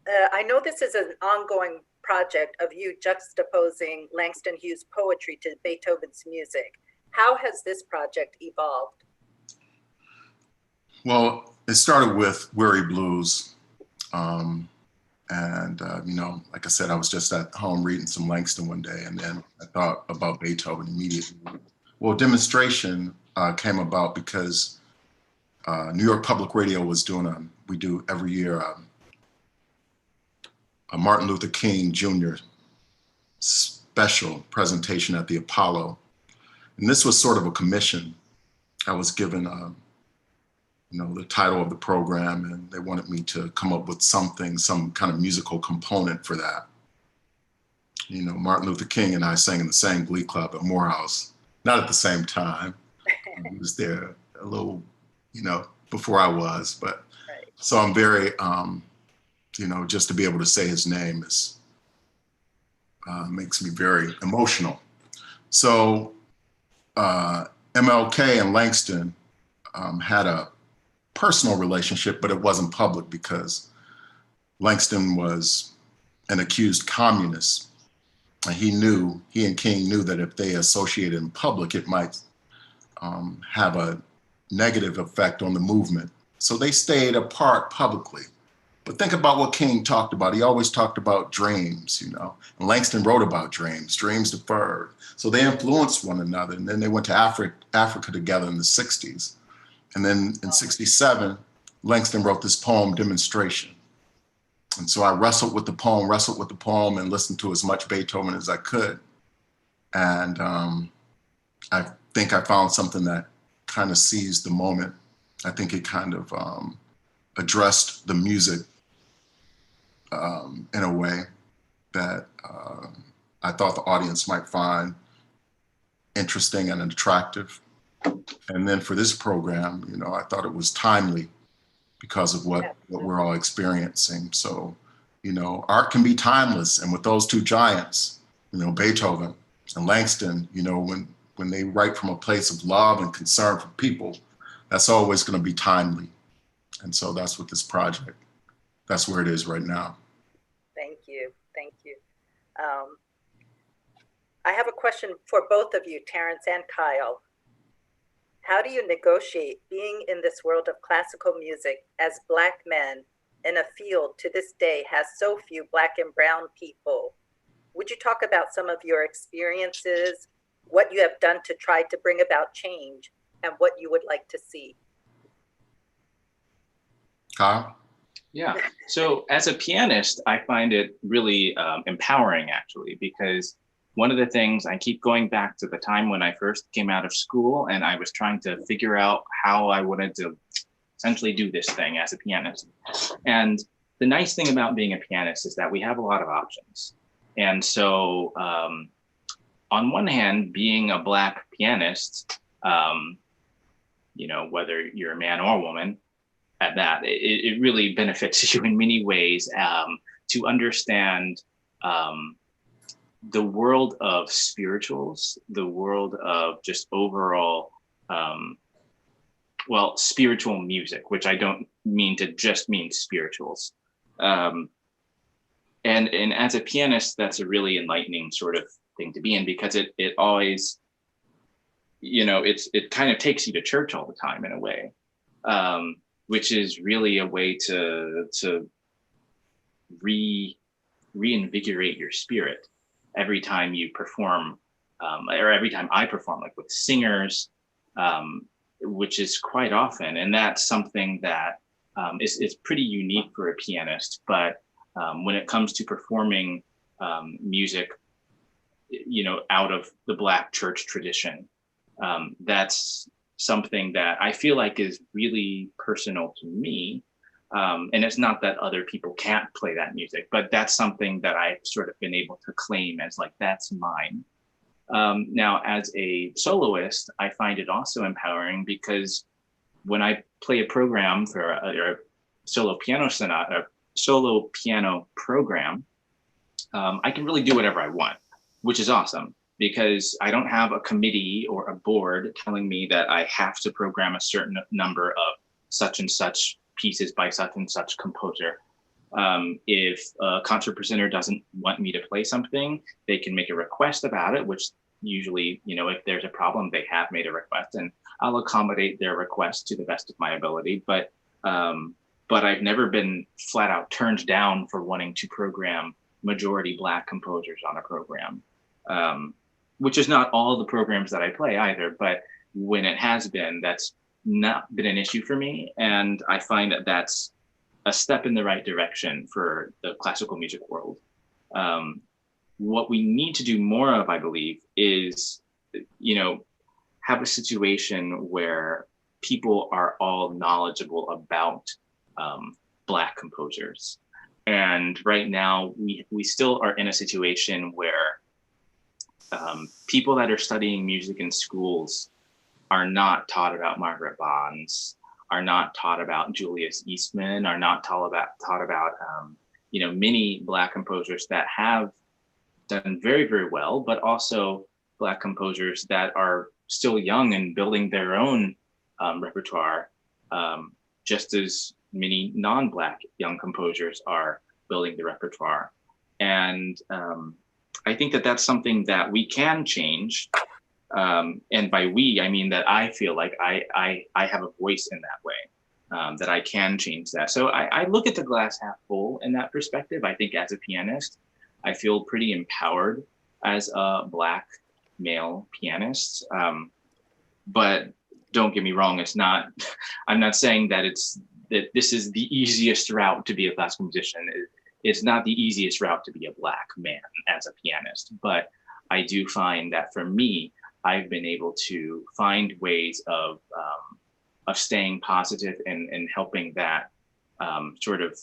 Speaker 1: I know this is an ongoing project of you juxtaposing Langston Hughes' poetry to Beethoven's music. How has this project evolved?
Speaker 2: Well, it started with Weary Blues. Like I said, I was just at home reading some Langston one day, and then I thought about Beethoven immediately. Well, Demonstration came about because New York Public Radio was doing we do every year a Martin Luther King Jr. special presentation at the Apollo. And this was sort of a commission. I was given, the title of the program, and they wanted me to come up with some kind of musical component for that. Martin Luther King and I sang in the same glee club at Morehouse, not at the same time. He was there a little, before I was, but
Speaker 1: right.
Speaker 2: So I'm very, just to be able to say his name makes me very emotional. So MLK and Langston had a personal relationship, but it wasn't public because Langston was an accused communist. And he and King knew that if they associated in public, it might have a negative effect on the movement. So they stayed apart publicly. But think about what King talked about. He always talked about dreams, and Langston wrote about dreams deferred. So they influenced one another. And then they went to Africa together in the 60s. And then in 67, Langston wrote this poem, Demonstration. And so I wrestled with the poem and listened to as much Beethoven as I could. And I think I found something that kind of seized the moment. I think it kind of addressed the music in a way that I thought the audience might find interesting and attractive. And then for this program, I thought it was timely because of what we're all experiencing. So, art can be timeless. And with those two giants, Beethoven and Langston, when they write from a place of love and concern for people, that's always going to be timely. And so that's what this project, that's where it is right now.
Speaker 1: Thank you. I have a question for both of you, Terrance and Kyle. How do you negotiate being in this world of classical music as Black men in a field to this day has so few Black and brown people? Would you talk about some of your experiences, what you have done to try to bring about change, and what you would like to see?
Speaker 2: Kyle?
Speaker 3: Yeah. So as a pianist, I find it really empowering, actually, because one of the things I keep going back to the time when I first came out of school and I was trying to figure out how I wanted to essentially do this thing as a pianist. And the nice thing about being a pianist is that we have a lot of options. And so on one hand, being a Black pianist, whether you're a man or a woman, at that, it really benefits you in many ways to understand the world of spirituals, the world of just overall, spiritual music, which I don't mean to just mean spirituals. And as a pianist, that's a really enlightening sort of thing to be in, because it always, it kind of takes you to church all the time in a way. Which is really a way to reinvigorate your spirit every time you perform, or every time I perform, like with singers, which is quite often. And that's something that is pretty unique for a pianist. But when it comes to performing music, out of the Black church tradition, that's something that I feel like is really personal to me. And it's not that other people can't play that music, but that's something that I've sort of been able to claim as like, that's mine. Now, as a soloist, I find it also empowering, because when I play a program for a solo piano sonata, a solo piano program, I can really do whatever I want, which is awesome, because I don't have a committee or a board telling me that I have to program a certain number of such and such pieces by such and such composer. If a concert presenter doesn't want me to play something, they can make a request about it, which usually, if there's a problem, they have made a request, and I'll accommodate their request to the best of my ability. But I've never been flat out turned down for wanting to program majority Black composers on a program. Which is not all the programs that I play either, but when it has been, that's not been an issue for me. And I find that that's a step in the right direction for the classical music world. What we need to do more of, I believe, is, have a situation where people are all knowledgeable about Black composers. And right now, we still are in a situation where people that are studying music in schools are not taught about Margaret Bonds, are not taught about Julius Eastman, are not taught about many Black composers that have done very, very well, but also Black composers that are still young and building their own repertoire, just as many non-Black young composers are building the repertoire. And I think that that's something that we can change. And by we, I mean that I feel like I have a voice in that way, that I can change that. So I look at the glass half full in that perspective. I think as a pianist, I feel pretty empowered as a Black male pianist. But don't get me wrong, I'm not saying that this is the easiest route to be a classical musician. It's not the easiest route to be a Black man as a pianist, but I do find that for me, I've been able to find ways of staying positive and helping that sort of,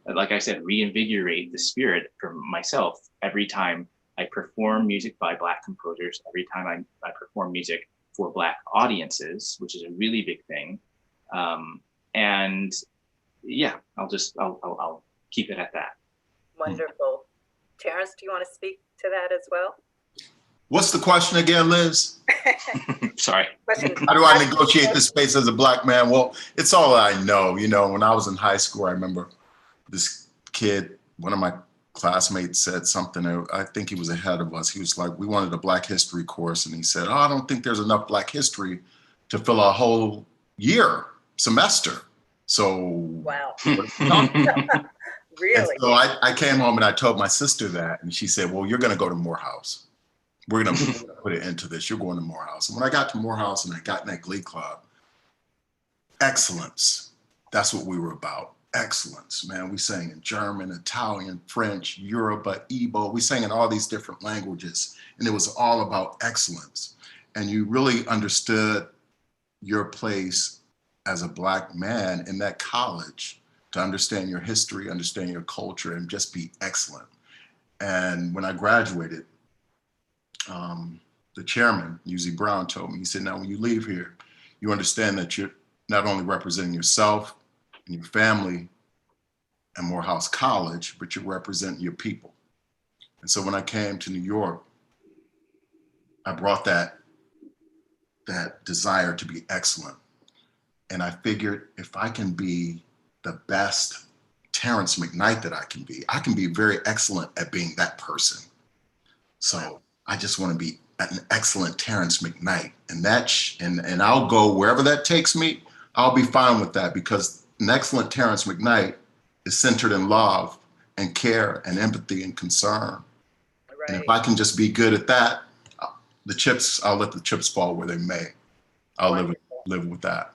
Speaker 3: like I said, reinvigorate the spirit for myself every time I perform music by Black composers, every time I perform music for Black audiences, which is a really big thing. And yeah, I'll keep it at that.
Speaker 1: Wonderful. Terrance, do you want to speak to that as well?
Speaker 2: What's the question again, Liz?
Speaker 3: Sorry.
Speaker 2: How do I negotiate this space as a Black man? Well, it's all I know. When I was in high school, I remember this kid, one of my classmates said something. I think he was ahead of us. He was like, we wanted a Black history course. And he said, I don't think there's enough Black history to fill a whole semester. So,
Speaker 1: wow.
Speaker 2: Really? And so I came home and I told my sister that, and she said, well, you're going to go to Morehouse. We're going to put it into this. You're going to Morehouse. And when I got to Morehouse and I got in that Glee Club, excellence, that's what we were about. excellence, man. We sang in German, Italian, French, Yoruba, Igbo. We sang in all these different languages, and it was all about excellence. And you really understood your place as a Black man in that college to understand your history, understand your culture, and just be excellent. And when I graduated, the chairman, Uzi Brown, told me, he said, now when you leave here, you understand that you're not only representing yourself and your family at Morehouse College, but you're representing your people. And so when I came to New York, I brought that desire to be excellent. And I figured if I can be the best Terrance McKnight that I can be very excellent at being that person. So I just want to be an excellent Terrance McKnight, and I'll go wherever that takes me. I'll be fine with that, because an excellent Terrance McKnight is centered in love and care and empathy and concern.
Speaker 1: Right.
Speaker 2: And if I can just be good at that, I'll let the chips fall where they may. I'll live with that.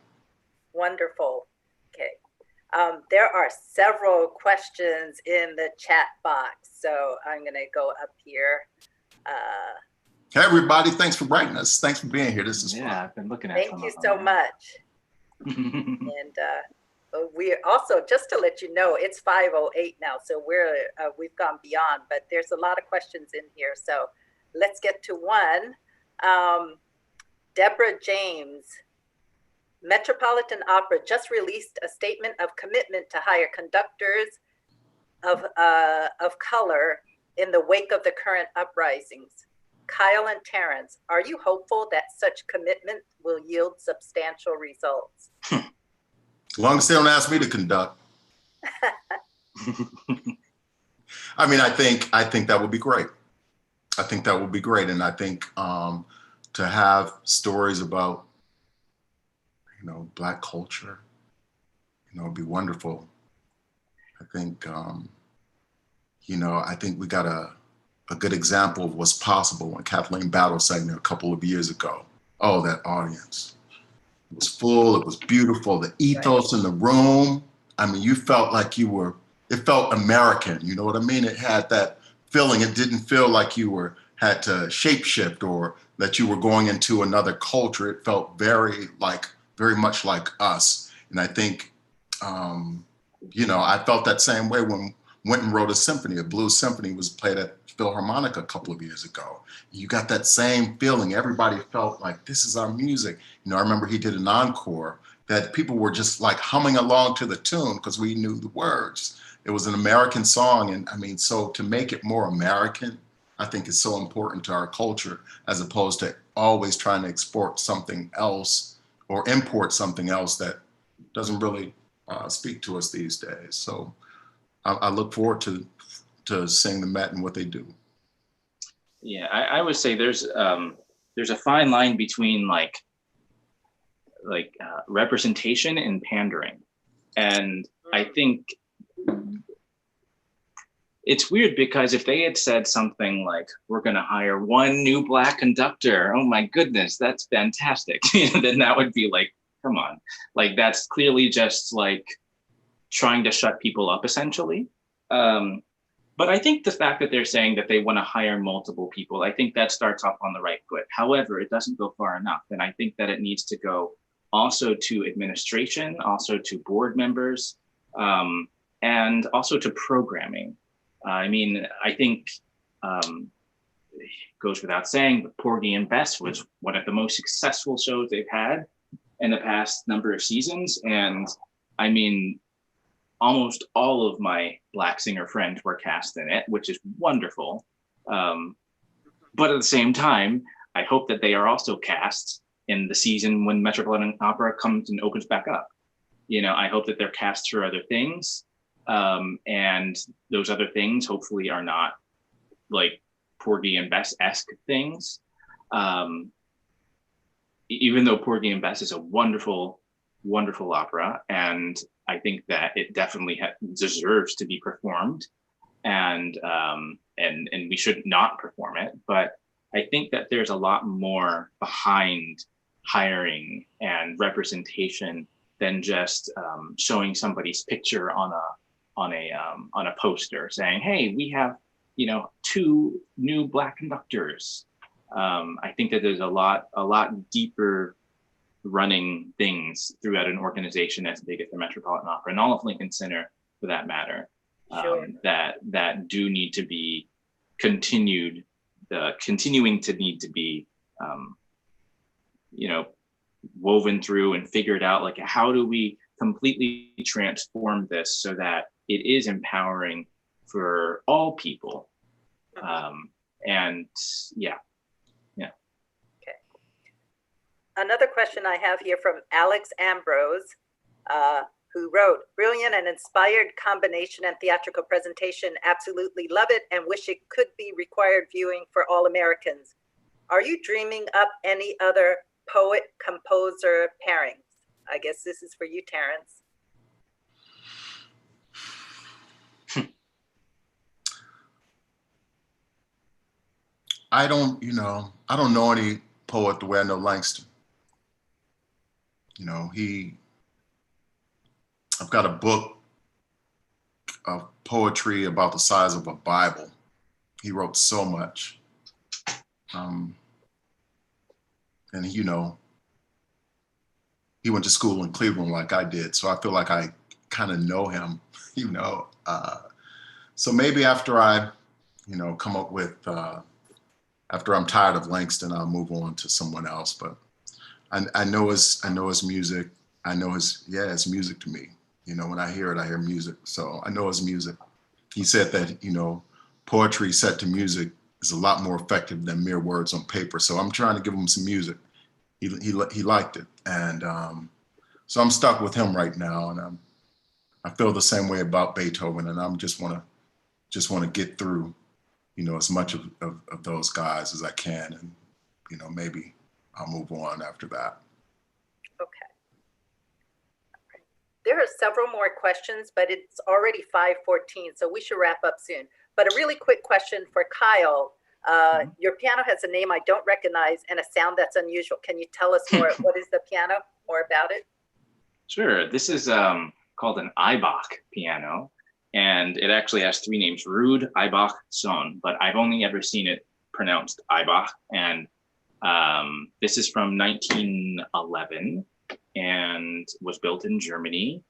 Speaker 1: Wonderful. Okay. There are several questions in the chat box, so I'm going to go up here.
Speaker 2: Hey, everybody, thanks for writing us. Thanks for being here. This is fun.
Speaker 3: Yeah, I've been looking at
Speaker 1: Thank you so much. And we also, just to let you know, it's 5:08 now, so we've gone beyond, but there's a lot of questions in here. So let's get to one. Deborah James, Metropolitan Opera just released a statement of commitment to hire conductors of color in the wake of the current uprisings. Kyle and Terrance, are you hopeful that such commitment will yield substantial results?
Speaker 2: As long as they don't ask me to conduct. I mean, I think that would be great. I think that would be great. And I think to have stories about, Black culture, it'd be wonderful. I think, I think we got a good example of what's possible when Kathleen Battle sang there a couple of years ago. Oh, that audience. It was full, it was beautiful. The ethos in the room. I mean, you felt like it felt American, you know what I mean? It had that feeling. It didn't feel like you had to shapeshift or that you were going into another culture. It felt very much like us. And I think, I felt that same way when Wynton wrote a blues symphony was played at Philharmonic a couple of years ago. You got that same feeling. Everybody felt like this is our music. I remember he did an encore that people were just like humming along to the tune because we knew the words. It was an American song. And I mean, so to make it more American, I think is so important to our culture, as opposed to always trying to export something else or import something else that doesn't really speak to us these days. So I look forward to seeing the Met and what they do.
Speaker 3: Yeah, I would say there's a fine line between representation and pandering, and I think it's weird because if they had said something like, "We're going to hire one new Black conductor," oh my goodness, that's fantastic. Then that would be like, come on, like that's clearly just like trying to shut people up, essentially. But I think the fact that they're saying that they want to hire multiple people, I think that starts off on the right foot. However, it doesn't go far enough. And I think that it needs to go also to administration, also to board members, and also to programming. I mean, I think it goes without saying, but Porgy and Bess was one of the most successful shows they've had in the past number of seasons. And I mean, almost all of my Black singer friends were cast in it, which is wonderful. But at the same time, I hope that they are also cast in the season when Metropolitan Opera comes and opens back up. I hope that they're cast for other things. And those other things hopefully are not like Porgy and Bess-esque things. Even though Porgy and Bess is a wonderful, wonderful opera, and I think that it definitely deserves to be performed, and we should not perform it. But I think that there's a lot more behind hiring and representation than just showing somebody's picture on a poster saying, hey, we have, you know, 2 new Black conductors. I think that there's a lot deeper running things throughout an organization as big as the Metropolitan Opera and all of Lincoln Center for that matter,
Speaker 1: Sure.
Speaker 3: that do need to be continuing to need to be, you know, woven through and figured out, like, how do we completely transform this so that it is empowering for all people. And yeah.
Speaker 1: Okay. Another question I have here from Alex Ambrose, who wrote, brilliant and inspired combination and theatrical presentation. Absolutely love it and wish it could be required viewing for all Americans. Are you dreaming up any other poet-composer pairings? I guess this is for you, Terrance.
Speaker 2: I don't know any poet the way I know Langston. You know, I've got a book of poetry about the size of a Bible. He wrote so much. And you know, he went to school in Cleveland like I did, so I feel like I kind of know him, you know. So maybe after I, you know, come up with, after I'm tired of Langston, I'll move on to someone else. But I know his music. I know his music to me. You know, when I hear it, I hear music. So I know his music. He said that, you know, poetry set to music is a lot more effective than mere words on paper. So I'm trying to give him some music. He liked it. And so I'm stuck with him right now. And I feel the same way about Beethoven. And I'm just want to get through, you know, as much of those guys as I can. And, you know, maybe I'll move on after that.
Speaker 1: Okay. There are several more questions, but it's already 5:14, so we should wrap up soon. But a really quick question for Kyle. Your piano has a name I don't recognize and a sound that's unusual. Can you tell us more? What is the piano? More about it?
Speaker 3: Sure. This is called an Eibach piano, and it actually has 3 names: Rud, Eibach, Son. But I've only ever seen it pronounced Eibach, and this is from 1911 and was built in Germany.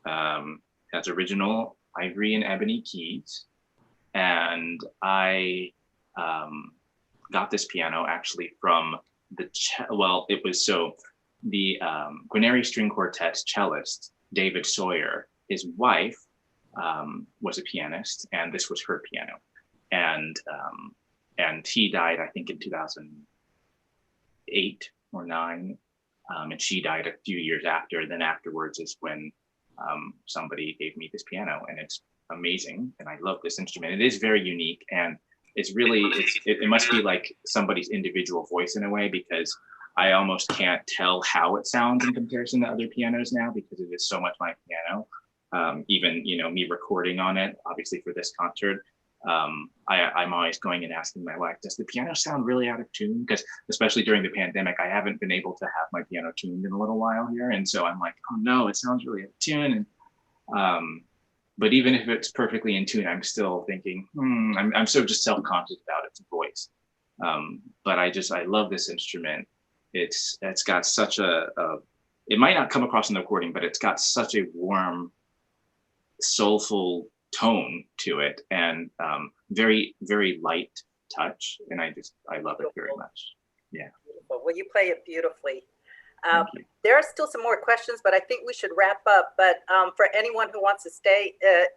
Speaker 3: Has original ivory and ebony keys, and I got this piano actually from the Guarneri String Quartet's cellist David Sawyer. His wife was a pianist, and this was her piano, and he died, I think, in 2008 or 9, and she died a few years after. Then afterwards is when somebody gave me this piano, and it's amazing, and I love this instrument. It is very unique, and it's really, it must be like somebody's individual voice in a way, because I almost can't tell how it sounds in comparison to other pianos now, because it is so much my piano. Even, you know, me recording on it, obviously for this concert, I'm always going and asking my wife, does the piano sound really out of tune? Because especially during the pandemic, I haven't been able to have my piano tuned in a little while here. And so I'm like, oh no, it sounds really out of tune. And, but even if it's perfectly in tune, I'm still thinking, I'm so just self-conscious about its voice. But I love this instrument. It's got such it might not come across in the recording, but it's got such a warm, soulful tone to it, and very, very light touch. And I love it very much. Yeah.
Speaker 1: Beautiful. Well, you play it beautifully. There are still some more questions, but I think we should wrap up. But for anyone who wants to stay,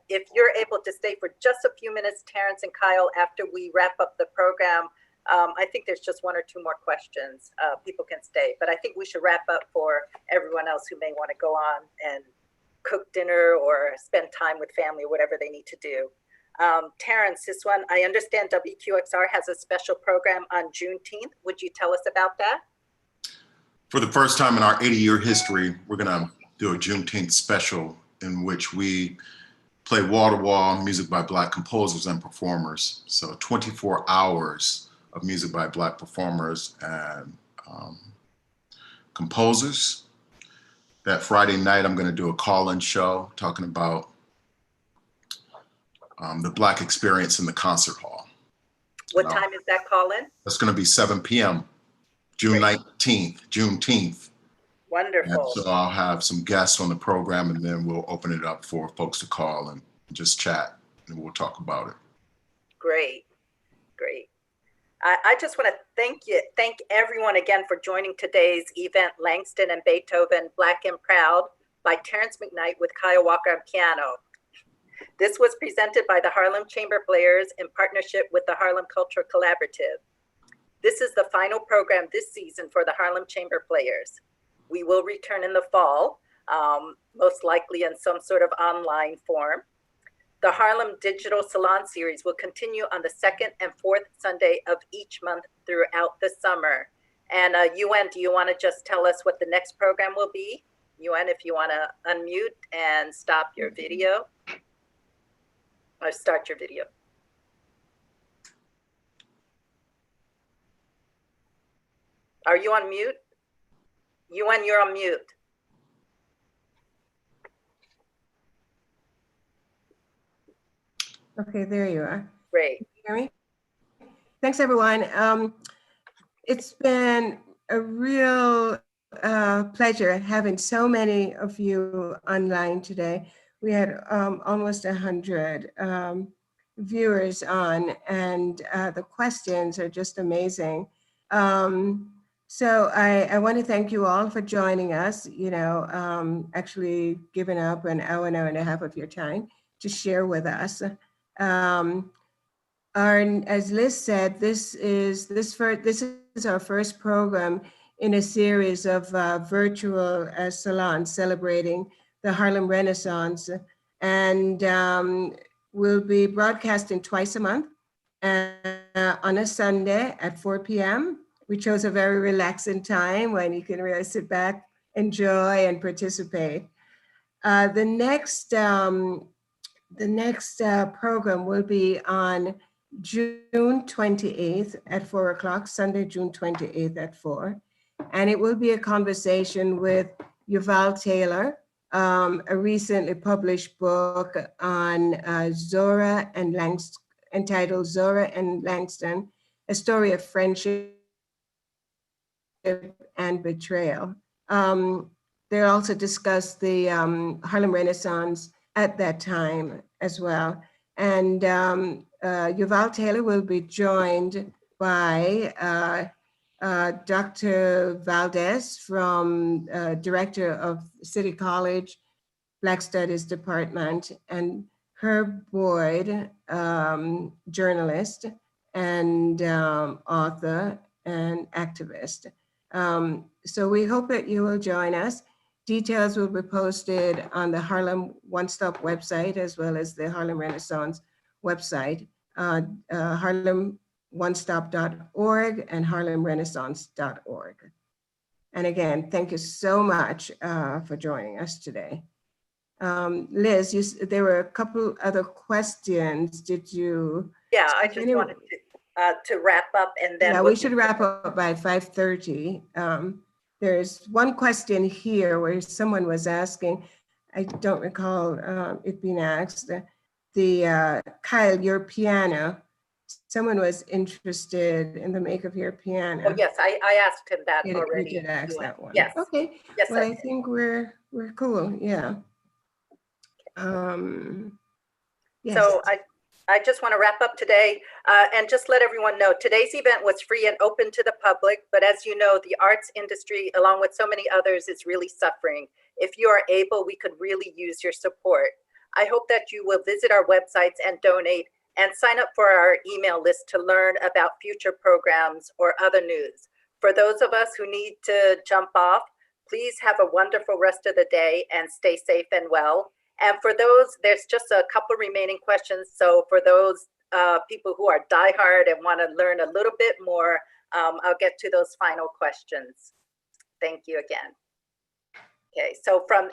Speaker 1: if you're able to stay for just a few minutes, Terrance and Kyle, after we wrap up the program, I think there's just 1 or 2 more questions. People can stay, but I think we should wrap up for everyone else who may want to go on and cook dinner or spend time with family or whatever they need to do. Terrance, this one, I understand WQXR has a special program on Juneteenth. Would you tell us about that?
Speaker 2: For the first time in our 80-year history, we're gonna do a Juneteenth special in which we play wall-to-wall music by Black composers and performers. So 24 hours of music by Black performers and composers. that Friday night, I'm going to do a call-in show talking about the Black experience in the concert hall.
Speaker 1: What time is that call-in?
Speaker 2: It's going to be 7 p.m. June 19th, Juneteenth.
Speaker 1: Wonderful.
Speaker 2: And so I'll have some guests on the program, and then we'll open it up for folks to call and just chat, and we'll talk about it.
Speaker 1: Great, great. I just want to thank everyone again for joining today's event, Langston and Beethoven, Black and Proud, by Terrance McKnight with Kyle Walker on piano. This was presented by the Harlem Chamber Players in partnership with the Harlem Cultural Collaborative. This is the final program this season for the Harlem Chamber Players. We will return in the fall, most likely in some sort of online form. The Harlem Digital Salon Series will continue on the second and fourth Sunday of each month throughout the summer. And UN, do you want to just tell us what the next program will be? UN, if you want to unmute and stop your video. Or start your video. Are you on mute? UN, you're on mute.
Speaker 4: Okay, there you are.
Speaker 1: Great.
Speaker 4: Can you hear me? Thanks, everyone. It's been a real pleasure having so many of you online today. We had almost 100 viewers on, and the questions are just amazing. So I want to thank you all for joining us, actually giving up an hour and a half of your time to share with us. As Liz said, this is our first program in a series of virtual salons celebrating the Harlem Renaissance, and we'll be broadcasting twice a month on a Sunday at 4 p.m. We chose a very relaxing time when you can really sit back, enjoy, and participate. The next program will be on June 28th at 4 o'clock, Sunday, June 28th at 4. And it will be a conversation with Yuval Taylor, a recently published book on Zora and Langston, entitled Zora and Langston, A Story of Friendship and Betrayal. They'll also discuss the Harlem Renaissance at that time as well. And Yuval Taylor will be joined by Dr. Valdez, from Director of City College Black Studies Department, and Herb Boyd, journalist and author and activist. So we hope that you will join us. Details will be posted on the Harlem One Stop website, as well as the Harlem Renaissance website, harlemonestop.org and harlemrenaissance.org. And again, thank you so much for joining us today. Liz, there were a couple other questions. Did you?
Speaker 1: Yeah, I just wanted to wrap up, and then
Speaker 4: we should wrap up by 5:30. There's one question here where someone was asking, I don't recall it being asked, Kyle, your piano, someone was interested in the make of your piano.
Speaker 1: Oh yes, I asked him that already.
Speaker 4: You did ask that one.
Speaker 1: Yes.
Speaker 4: Okay.
Speaker 1: Yes.
Speaker 4: Well, I think we're cool. Yeah. Yes.
Speaker 1: So I just want to wrap up today and just let everyone know today's event was free and open to the public, but as you know, the arts industry, along with so many others, is really suffering. If you are able, we could really use your support. I hope that you will visit our websites and donate and sign up for our email list to learn about future programs or other news. For those of us who need to jump off, please have a wonderful rest of the day and stay safe and well. And for those, there's just a couple remaining questions. So for those people who are diehard and want to learn a little bit more, I'll get to those final questions. Thank you again. Okay, so from